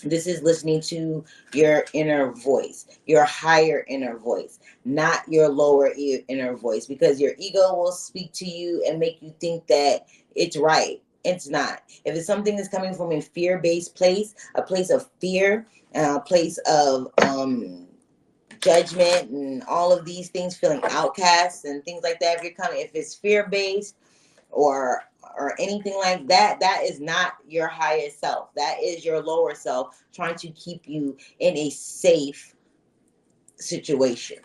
This is listening to your inner voice, your higher inner voice, not your lower inner voice, because your ego will speak to you and make you think that it's right. It's not. If it's something that's coming from a fear-based place, a place of fear, a place of judgment and all of these things, feeling outcasts and things like that, if it's fear-based or anything like that, that is not your higher self. That is your lower self trying to keep you in a safe situation.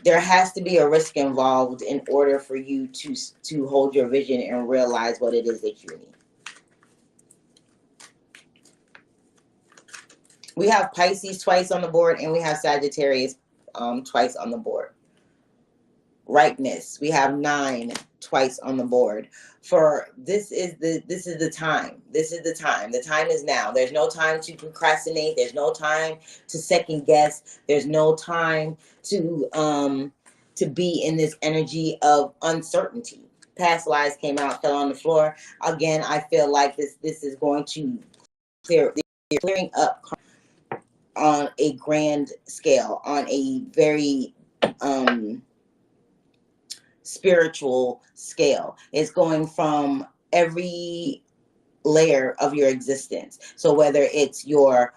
There has to be a risk involved in order for you to hold your vision and realize what it is that you need. We have Pisces twice on the board, and we have Sagittarius twice on the board. Rightness, we have 9 twice on the board. For this is the time. This is the time. The time is now. There's no time to procrastinate. There's no time to second guess. There's no time to be in this energy of uncertainty. Past lives came out, fell on the floor. Again, I feel like this is going to clearing up on a grand scale, on a very spiritual scale. It's going from every layer of your existence. So whether it's your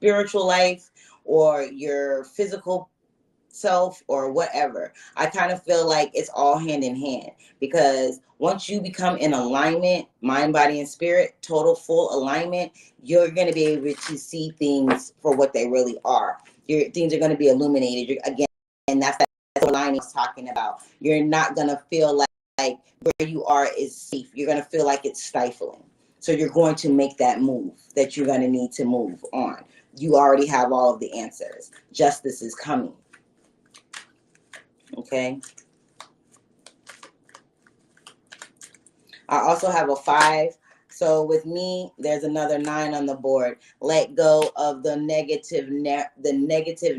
spiritual life or your physical self or whatever. I kind of feel like it's all hand in hand, because once you become in alignment, mind, body, and spirit, total full alignment, you're going to be able to see things for what they really are. Things are going to be illuminated. Again, and that's what line is talking about. You're not going to feel like where you are is safe. You're going to feel like it's stifling. So you're going to make that move that you're going to need to move on. You already have all of the answers. Justice is coming. Okay. I also have a 5. So with me, there's another 9 on the board. Let go of the negative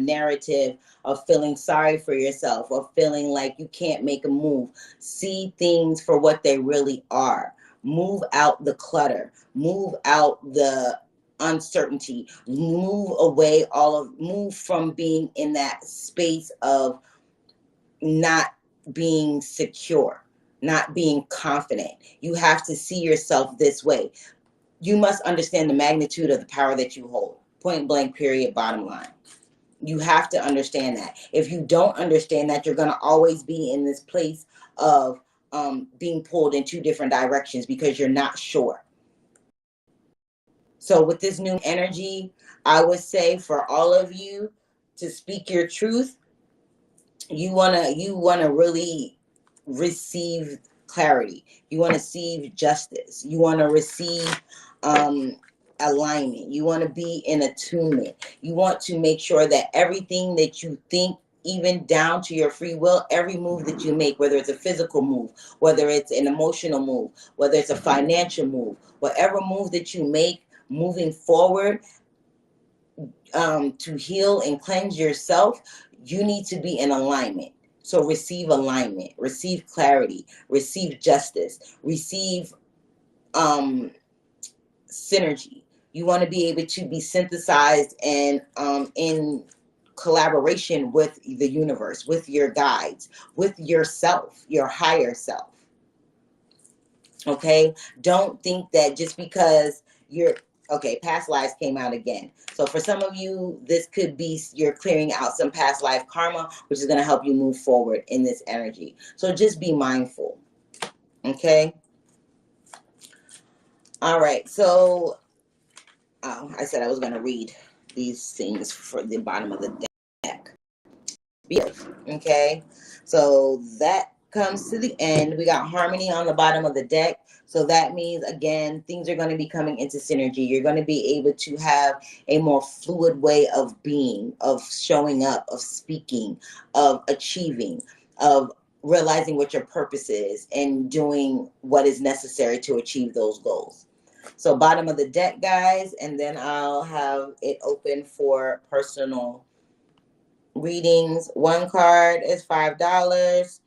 narrative of feeling sorry for yourself or feeling like you can't make a move. See things for what they really are. Move out the clutter. Move out the uncertainty. Move from being in that space of not being secure, not being confident. You have to see yourself this way. You must understand the magnitude of the power that you hold. Point blank, period, bottom line. You have to understand that. If you don't understand that, you're going to always be in this place of being pulled in 2 different directions because you're not sure. So with this new energy, I would say for all of you to speak your truth, you wanna really receive clarity. You want to receive justice. You want to receive alignment. You want to be in attunement. You want to make sure that everything that you think, even down to your free will, every move that you make, whether it's a physical move, whether it's an emotional move, whether it's a financial move, whatever move that you make moving forward, to heal and cleanse yourself, you need to be in alignment. So receive alignment, receive clarity, receive justice, receive synergy. You want to be able to be synthesized and in collaboration with the universe, with your guides, with yourself, your higher self. Okay? Don't think that just because you're okay, past lives came out again. So for some of you, this could be you're clearing out some past life karma, which is going to help you move forward in this energy. So just be mindful. Okay? All right. So I said I was going to read these things for the bottom of the deck. Okay? So that comes to the end. We got harmony on the bottom of the deck. So that means, again, things are going to be coming into synergy. You're going to be able to have a more fluid way of being, of showing up, of speaking, of achieving, of realizing what your purpose is and doing what is necessary to achieve those goals. So bottom of the deck, guys, and then I'll have it open for personal readings. 1 card is $5.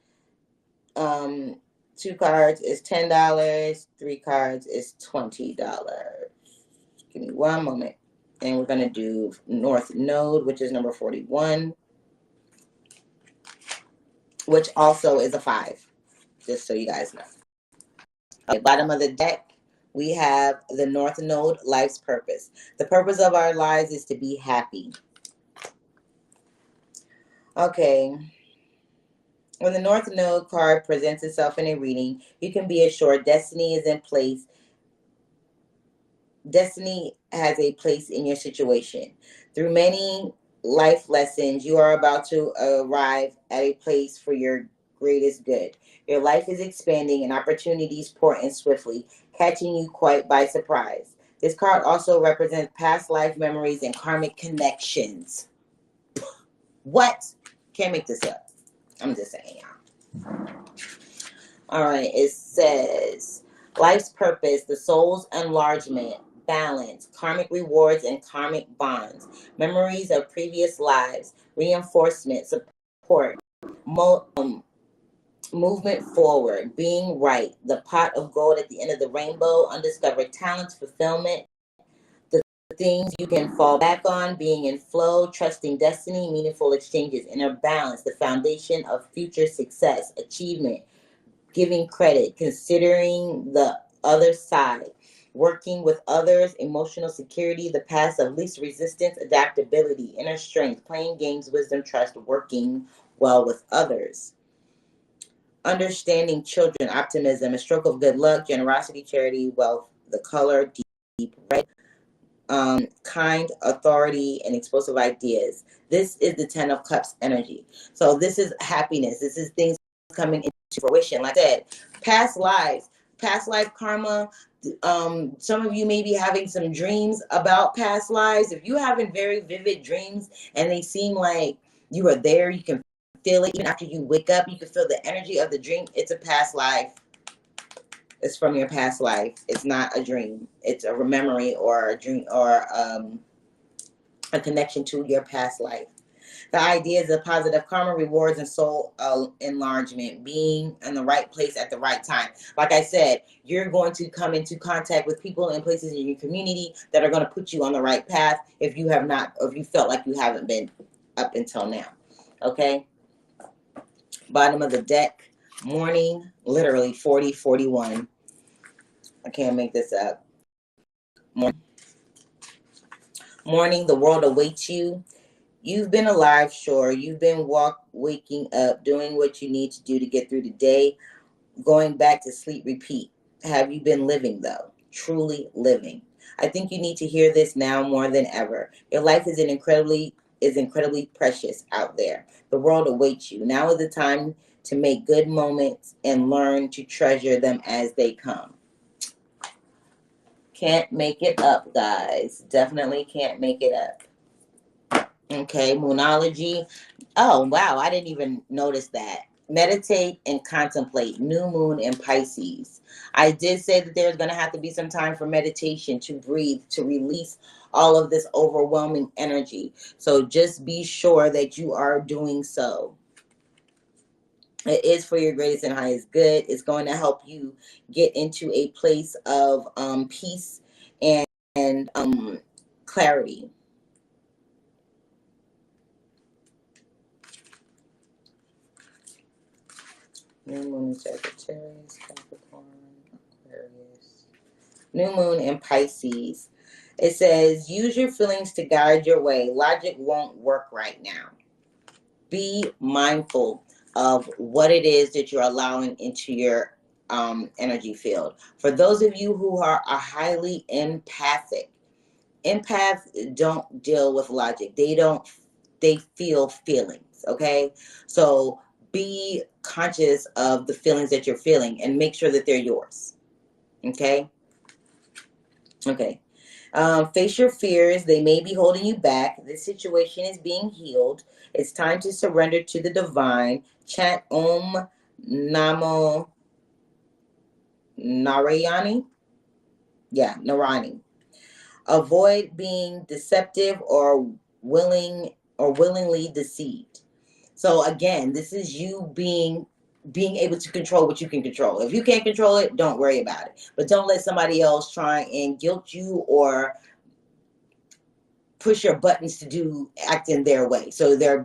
2 cards is $10. 3 cards is $20. Give me 1 moment. And we're going to do North Node, which is number 41, which also is a 5, just so you guys know. Okay, bottom of the deck, we have the North Node, life's purpose. The purpose of our lives is to be happy. Okay. When the North Node card presents itself in a reading, you can be assured destiny is in place. Destiny has a place in your situation. Through many life lessons, you are about to arrive at a place for your greatest good. Your life is expanding and opportunities pour in swiftly, catching you quite by surprise. This card also represents past life memories and karmic connections. What? Can't make this up. I'm just saying, y'all. All right, it says, life's purpose, the soul's enlargement, balance, karmic rewards and karmic bonds, memories of previous lives, reinforcement, support, movement forward, being right, the pot of gold at the end of the rainbow, undiscovered talents, fulfillment, the things you can fall back on, being in flow, trusting destiny, meaningful exchanges, inner balance, the foundation of future success, achievement, giving credit, considering the other side, working with others, emotional security, the path of least resistance, adaptability, inner strength, playing games, wisdom, trust, working well with others. Understanding children, optimism, a stroke of good luck, generosity, charity, wealth, the color, deep red, kind, authority, and explosive ideas. This is the 10 of Cups energy. So this is happiness. This is things coming into fruition. Like I said, past lives, past life karma. Some of you may be having some dreams about past lives. If you're having very vivid dreams and they seem like you are there, you can feel it. Even after you wake up, you can feel the energy of the dream. It's a past life. It's from your past life. It's not a dream. It's a memory or a dream or a connection to your past life. The idea is of positive karma, rewards, and soul enlargement, being in the right place at the right time. Like I said, you're going to come into contact with people and places in your community that are going to put you on the right path if you have not, or if you felt like you haven't been up until now. Okay? Bottom of the deck, morning, literally 40, 41. I can't make this up. Morning, the world awaits you. You've been alive, sure. You've been waking up, doing what you need to do to get through the day, going back to sleep, repeat. Have you been living, though? Truly living. I think you need to hear this now more than ever. Your life is incredibly precious out there. The world awaits you. Now is the time to make good moments and learn to treasure them as they come. Can't make it up, guys. Definitely can't make it up. Okay, Moonology. Oh, wow. I didn't even notice that. Meditate and contemplate. New moon in Pisces. I did say that there's going to have to be some time for meditation, to breathe, to release all of this overwhelming energy. So just be sure that you are doing so. It is for your greatest and highest good. It's going to help you get into a place of peace and clarity. New moon in Sagittarius, Capricorn, Aquarius. New moon in Pisces. It says, use your feelings to guide your way. Logic won't work right now. Be mindful of what it is that you're allowing into your energy field. For those of you who are highly empathic, empaths don't deal with logic. They feel feelings, okay? So be conscious of the feelings that you're feeling and make sure that they're yours, okay? Okay. Face your fears. They may be holding you back. This situation is being healed. It's time to surrender to the divine. Chant Om Namo Narayani. Yeah, Narayani. Avoid being deceptive or willingly deceived. So again, this is you being able to control what you can control. If you can't control it, don't worry about it. But don't let somebody else try and guilt you or push your buttons to act in their way. So they're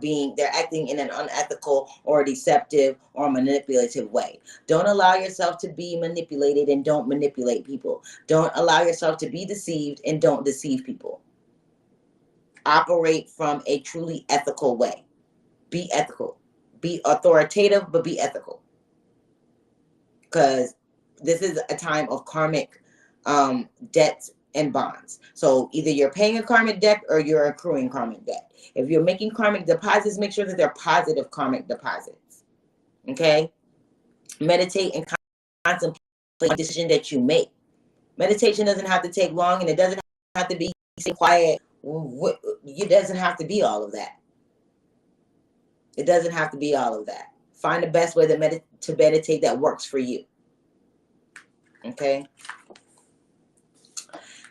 acting in an unethical or deceptive or manipulative way. Don't allow yourself to be manipulated and don't manipulate people. Don't allow yourself to be deceived and don't deceive people. Operate from a truly ethical way. Be ethical. Be authoritative, but be ethical. Because this is a time of karmic debts and bonds. So either you're paying a karmic debt or you're accruing karmic debt. If you're making karmic deposits, make sure that they're positive karmic deposits. Okay? Meditate and contemplate the decision that you make. Meditation doesn't have to take long and it doesn't have to be quiet. It doesn't have to be all of that. It doesn't have to be all of that. Find the best way to meditate that works for you. Okay?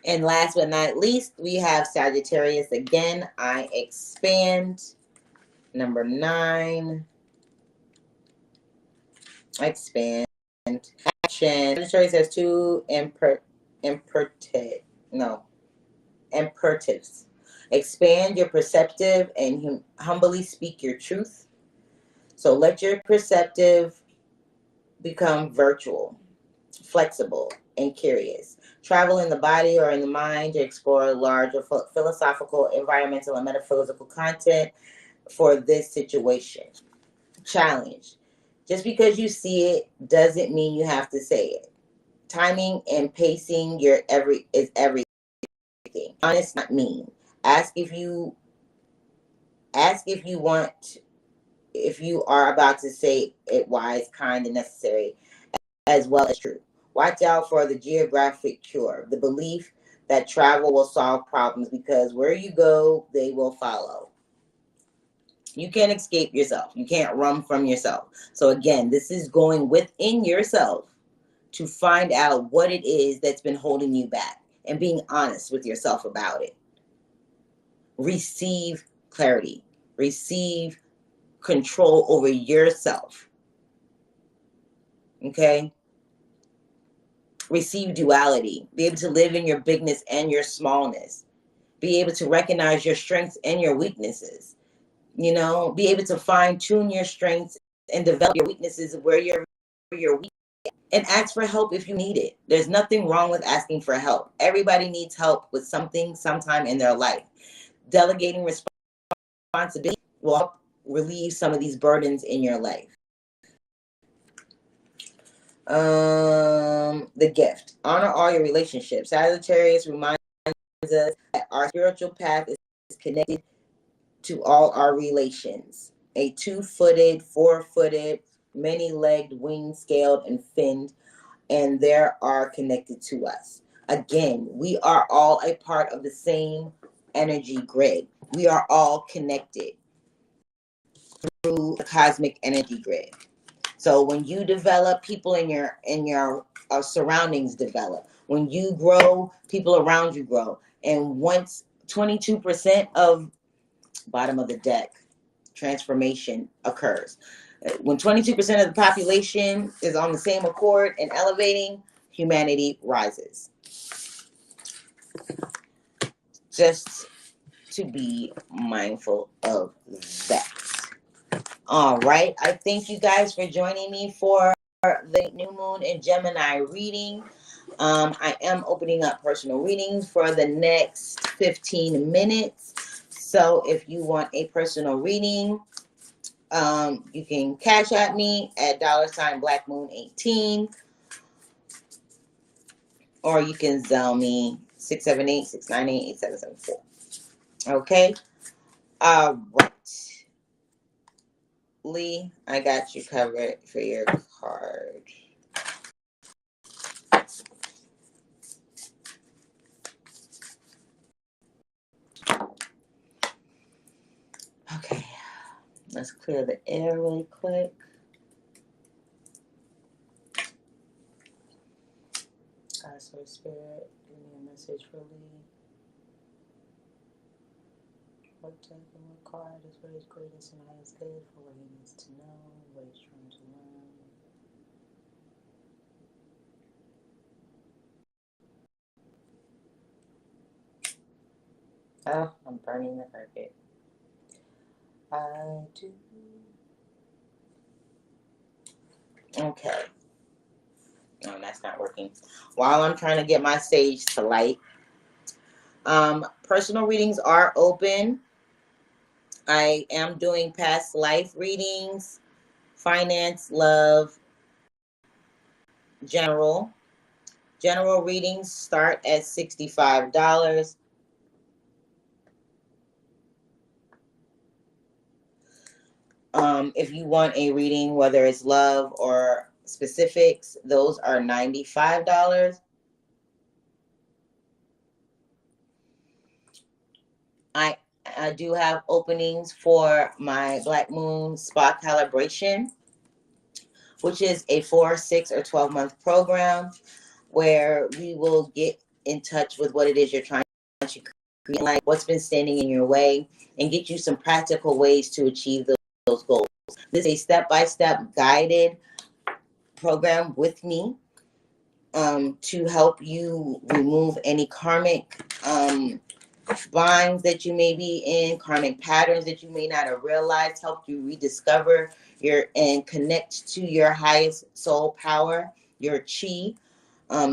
And last but not least, we have Sagittarius again. I expand. Number 9. Expand. Action. Sagittarius has 2 imperatives. Expand your perceptive and humbly speak your truth. So let your perceptive become virtual, flexible, and curious. Travel in the body or in the mind to explore larger philosophical, environmental, and metaphysical content for this situation. Challenge. Just because you see it doesn't mean you have to say it. Timing and pacing is everything. Honest, not mean. Ask if you want, if you are about to say it wise, kind, and necessary, as well as true. Watch out for the geographic cure, the belief that travel will solve problems because where you go, they will follow. You can't escape yourself. You can't run from yourself. So again, this is going within yourself to find out what it is that's been holding you back and being honest with yourself about it. Receive clarity. Receive control over yourself. Okay? Receive duality. Be able to live in your bigness and your smallness. Be able to recognize your strengths and your weaknesses. You know, be able to fine tune your strengths and develop your weaknesses where you're weak. And ask for help if you need it. There's nothing wrong with asking for help. Everybody needs help with something sometime in their life. Delegating responsibility will help relieve some of these burdens in your life. The gift. Honor all your relationships. Sagittarius reminds us that our spiritual path is connected to all our relations. A two-footed, four-footed, many-legged, wing-scaled, and finned, and they are connected to us. Again, we are all a part of the same energy grid. We are all connected through the cosmic energy grid. So when you develop, people in your surroundings develop. When you grow, people around you grow. And once 22% of bottom of the deck transformation occurs. When 22% of the population is on the same accord and elevating, humanity rises. Just to be mindful of that. All right. I thank you guys for joining me for the new moon and Gemini reading. I am opening up personal readings for the next 15 minutes. So if you want a personal reading, you can cash at me at $blackmoon18, or you can Zelle me 678-698-8774. Okay. All right. Lee, I got you covered for your card. Okay. Let's clear the air really quick. God's Holy Spirit, give me a message for Lee. What type and what card is what is greatest and highest good for what he needs to know, what he's trying to learn. Oh, I'm burning the carpet. I do. Okay. No, that's not working. While I'm trying to get my sage to light, personal readings are open. I am doing past life readings, finance, love, general. General readings start at $65. If you want a reading, whether it's love or specifics, those are $95. I do have openings for my Black Moon Spa Calibration, which is a 4, 6, or 12-month program where we will get in touch with what it is you're trying to create, like what's been standing in your way, and get you some practical ways to achieve those goals. This is a step-by-step guided program with me to help you remove any karmic binds that you may be in, karmic patterns that you may not have realized, help you rediscover and connect to your highest soul power, your chi,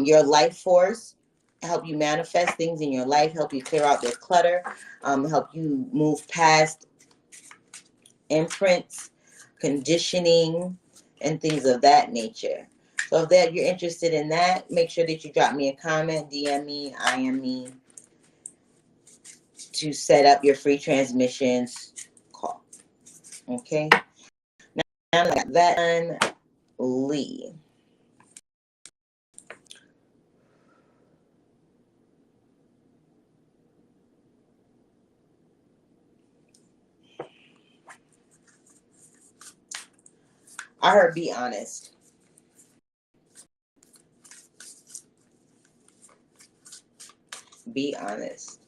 Your life force, help you manifest things in your life, help you clear out your clutter, help you move past imprints, conditioning, and things of that nature. So if that you're interested in that, make sure that you drop me a comment, DM me, IM me, to set up your free transmissions call. Okay? Now I got that done. Lee. I heard be honest. Be honest.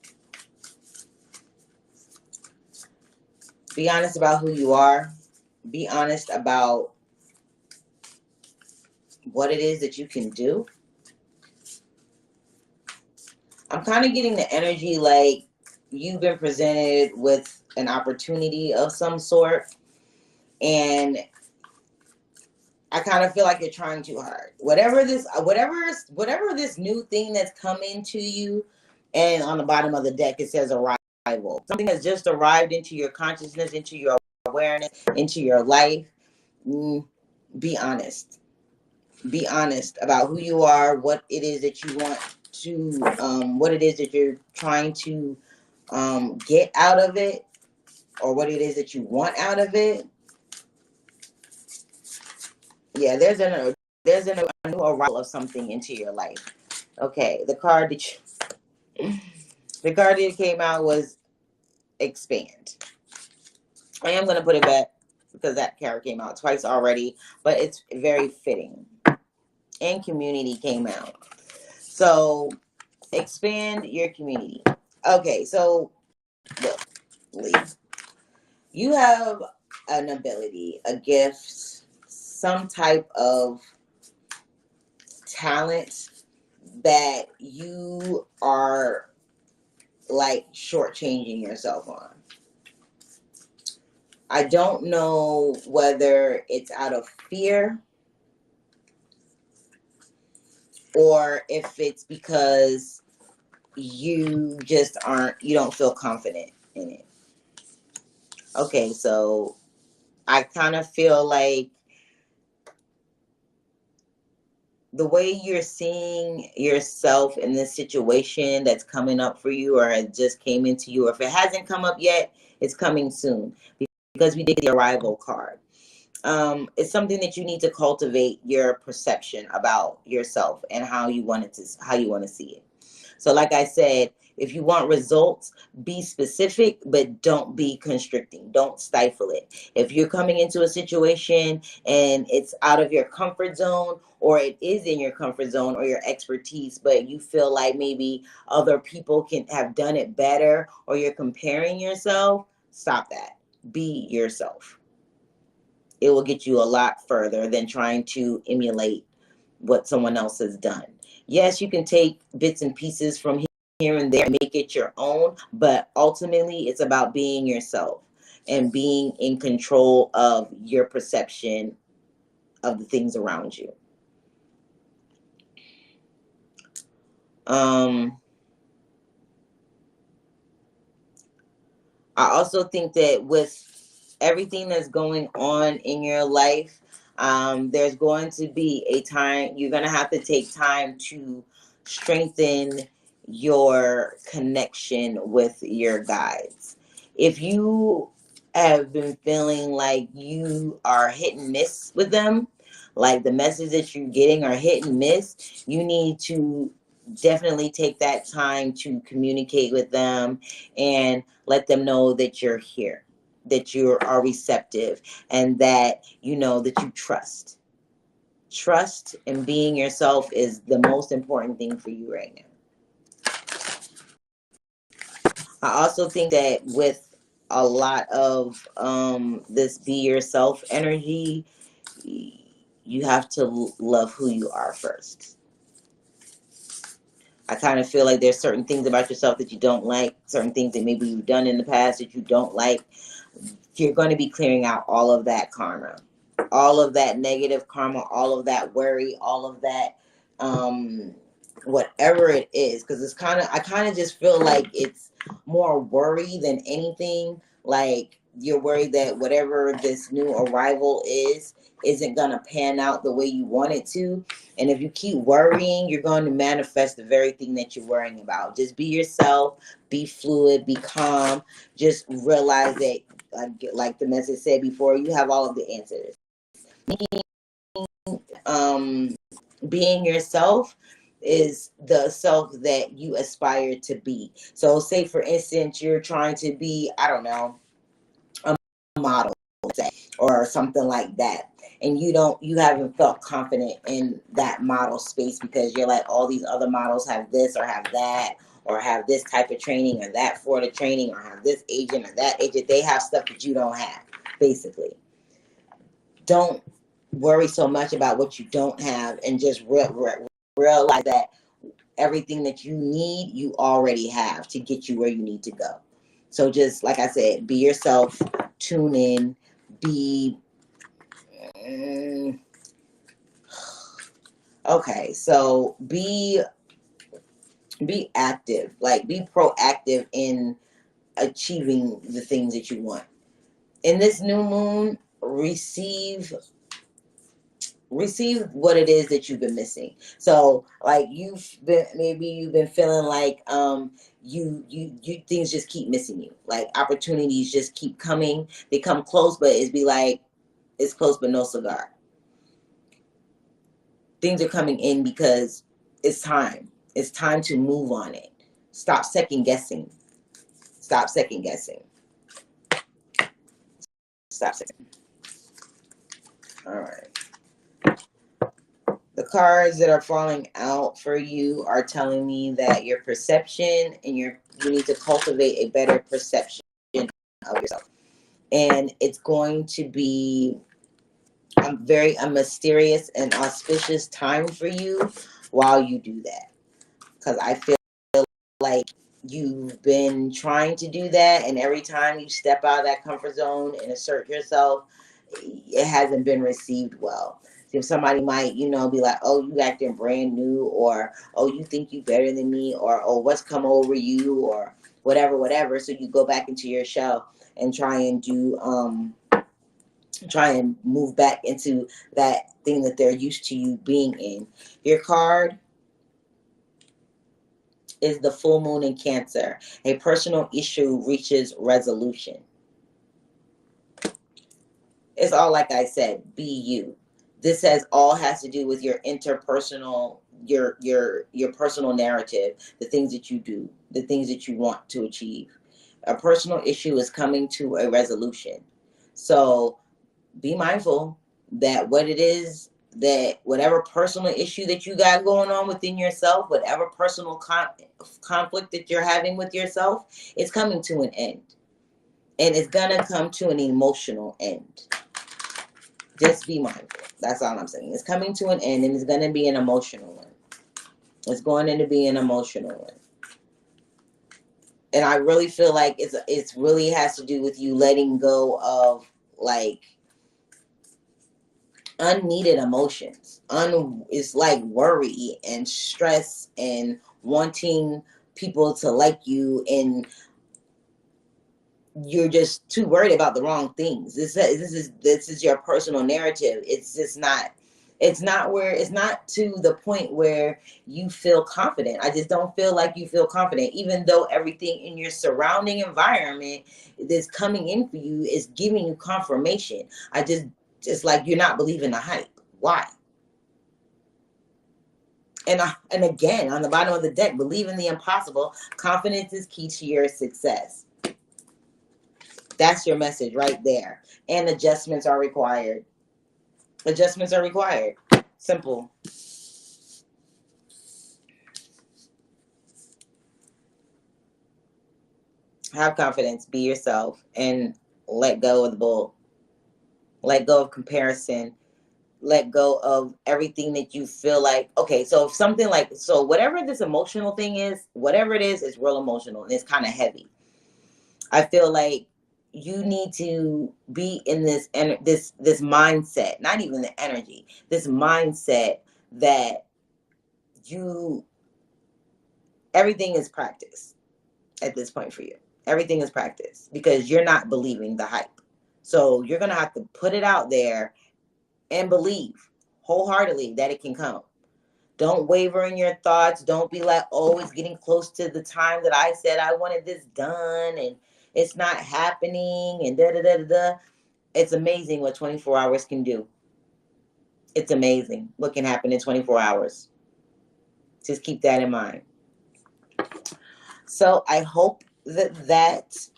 Be honest about who you are. Be honest about what it is that you can do. I'm kind of getting the energy like you've been presented with an opportunity of some sort, and I kind of feel like you're trying too hard. Whatever this new thing that's coming to you, and on the bottom of the deck it says arrival. Something that's just arrived into your consciousness, into your awareness, into your life. Be honest. Be honest about who you are, what it is that you want to, what it is that you're trying to get out of it, or what it is that you want out of it. Yeah, there's a new arrival of something into your life. Okay, the card that came out was expand. I am gonna put it back because that card came out twice already, but it's very fitting. And community came out. So expand your community. Okay, so look, Lee, you have an ability, a gift, some type of talent that you are like shortchanging yourself on. I don't know whether it's out of fear or if it's because you just you don't feel confident in it. Okay, so I kind of feel like the way you're seeing yourself in this situation that's coming up for you, or it just came into you, or if it hasn't come up yet, it's coming soon, because we did the arrival card. It's something that you need to cultivate your perception about yourself and how you want to see it. So like I said, if you want results, be specific, but don't be constricting. Don't stifle it. If you're coming into a situation and it's out of your comfort zone, or it is in your comfort zone or your expertise, but you feel like maybe other people can have done it better, or you're comparing yourself, stop that. Be yourself. It will get you a lot further than trying to emulate what someone else has done. Yes, you can take bits and pieces from here and there and make it your own, but ultimately it's about being yourself and being in control of your perception of the things around you. I also think that with everything that's going on in your life, there's going to be a time you're going to have to take time to strengthen your connection with your guides. If you have been feeling like you are hit and miss with them, like the message that you're getting are hit and miss, you need to definitely take that time to communicate with them and let them know that you're here, that you are receptive, and that you know that you trust. Trust and being yourself is the most important thing for you right now. I also think that with a lot of this be yourself energy, you have to love who you are first. I kind of feel like there's certain things about yourself that you don't like, certain things that maybe you've done in the past that you don't like. You're going to be clearing out all of that karma, all of that negative karma, all of that worry, all of that whatever it is, because I kind of just feel like it's more worry than anything. Like you're worried that whatever this new arrival isn't gonna pan out the way you want it to, and if you keep worrying, you're going to manifest the very thing that you're worrying about. Just be yourself, be fluid, be calm. Just realize that, like the message said before, you have all of the answers. Um, being yourself is the self that you aspire to be. So say for instance you're trying to be, I don't know, a model, say, or something like that, and you haven't felt confident in that model space because you're like, all these other models have this or have that, or have this type of training or that for the training, or have this agent or that agent. They have stuff that you don't have. Basically, don't worry so much about what you don't have, and just realize that everything that you need, you already have to get you where you need to go. So just like I said, be yourself, tune in, be okay. So be active, like be proactive in achieving the things that you want. In this new moon, receive what it is that you've been missing. So like you've been feeling like you things just keep missing you. Like opportunities just keep coming. They come close, but it's be like it's close but no cigar. Things are coming in because it's time. It's time to move on it. Stop second guessing. Stop second guessing. Stop second. All right. The cards that are falling out for you are telling me that your perception and you need to cultivate a better perception of yourself. And it's going to be a mysterious and auspicious time for you while you do that. Because I feel like you've been trying to do that, and every time you step out of that comfort zone and assert yourself, it hasn't been received well. If somebody might, be like, oh, you acting brand new, or oh, you think you better than me, or oh, what's come over you, or whatever. So you go back into your shell and try and move back into that thing that they're used to you being in. Your card is the full moon in Cancer. A personal issue reaches resolution. It's all like I said, be you. This has to do with your interpersonal, your personal narrative, the things that you do, the things that you want to achieve. A personal issue is coming to a resolution. So be mindful that whatever personal issue that you got going on within yourself, whatever personal conflict that you're having with yourself, it's coming to an end. And it's going to come to an emotional end. Just be mindful. That's all I'm saying. It's coming to an end, and it's going to be an emotional one. It's going to be an emotional one. And I really feel like it's really has to do with you letting go of like unneeded emotions. It's like worry and stress and wanting people to like you, and you're just too worried about the wrong things. This is your personal narrative. It's not to the point where you feel confident. I just don't feel like you feel confident, even though everything in your surrounding environment that's coming in for you is giving you confirmation. Just like you're not believing the hype. Why? And again, on the bottom of the deck, believe in the impossible. Confidence is key to your success. That's your message right there. And adjustments are required. Adjustments are required. Simple. Have confidence. Be yourself. And let go of the bull. Let go of comparison. Let go of everything that you feel like. Okay, so if something like, so whatever this emotional thing is, whatever it is, it's real emotional. And it's kind of heavy. I feel like you need to be in this mindset, not even the energy, this mindset that everything is practice at this point for you. Everything is practice because you're not believing the hype. So you're going to have to put it out there and believe wholeheartedly that it can come. Don't waver in your thoughts. Don't be like, oh, it's getting close to the time that I said I wanted this done and it's not happening and da da da da da. It's amazing what 24 hours can do. It's amazing what can happen in 24 hours. Just keep that in mind. So I hope that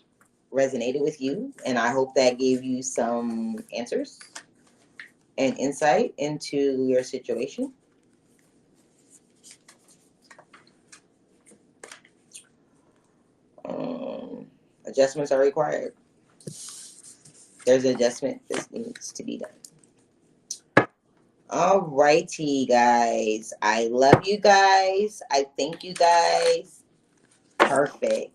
resonated with you, and I hope that gave you some answers and insight into your situation. Adjustments are required. There's an adjustment that needs to be done. All righty, guys. I love you guys. I thank you guys. Perfect.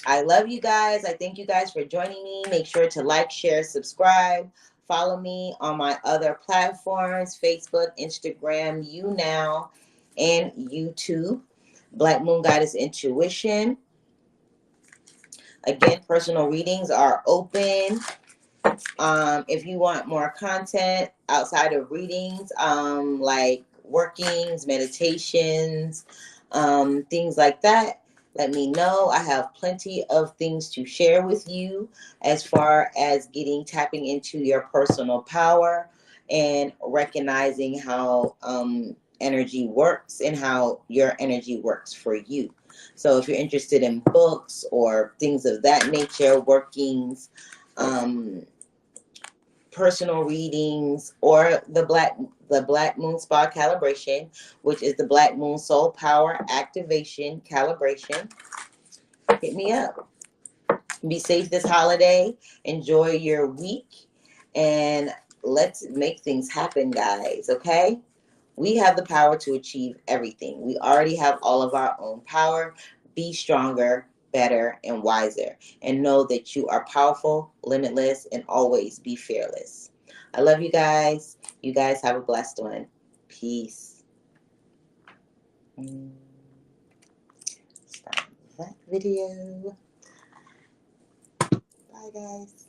I love you guys. I thank you guys for joining me. Make sure to like, share, subscribe. Follow me on my other platforms, Facebook, Instagram, YouNow, and YouTube. Black Moon Goddess Intuition. Again, personal readings are open. If you want more content outside of readings, like workings, meditations, things like that, let me know. I have plenty of things to share with you as far as tapping into your personal power and recognizing how energy works and how your energy works for you. So if you're interested in books or things of that nature, workings, personal readings, or the Black Moon Spa calibration, which is the Black Moon Soul Power Activation calibration, hit me up. Be safe this holiday. Enjoy your week, and let's make things happen, guys. Okay? We have the power to achieve everything. We already have all of our own power. Be stronger, better, and wiser. And know that you are powerful, limitless, and always be fearless. I love you guys. You guys have a blessed one. Peace. Stop that video. Bye, guys.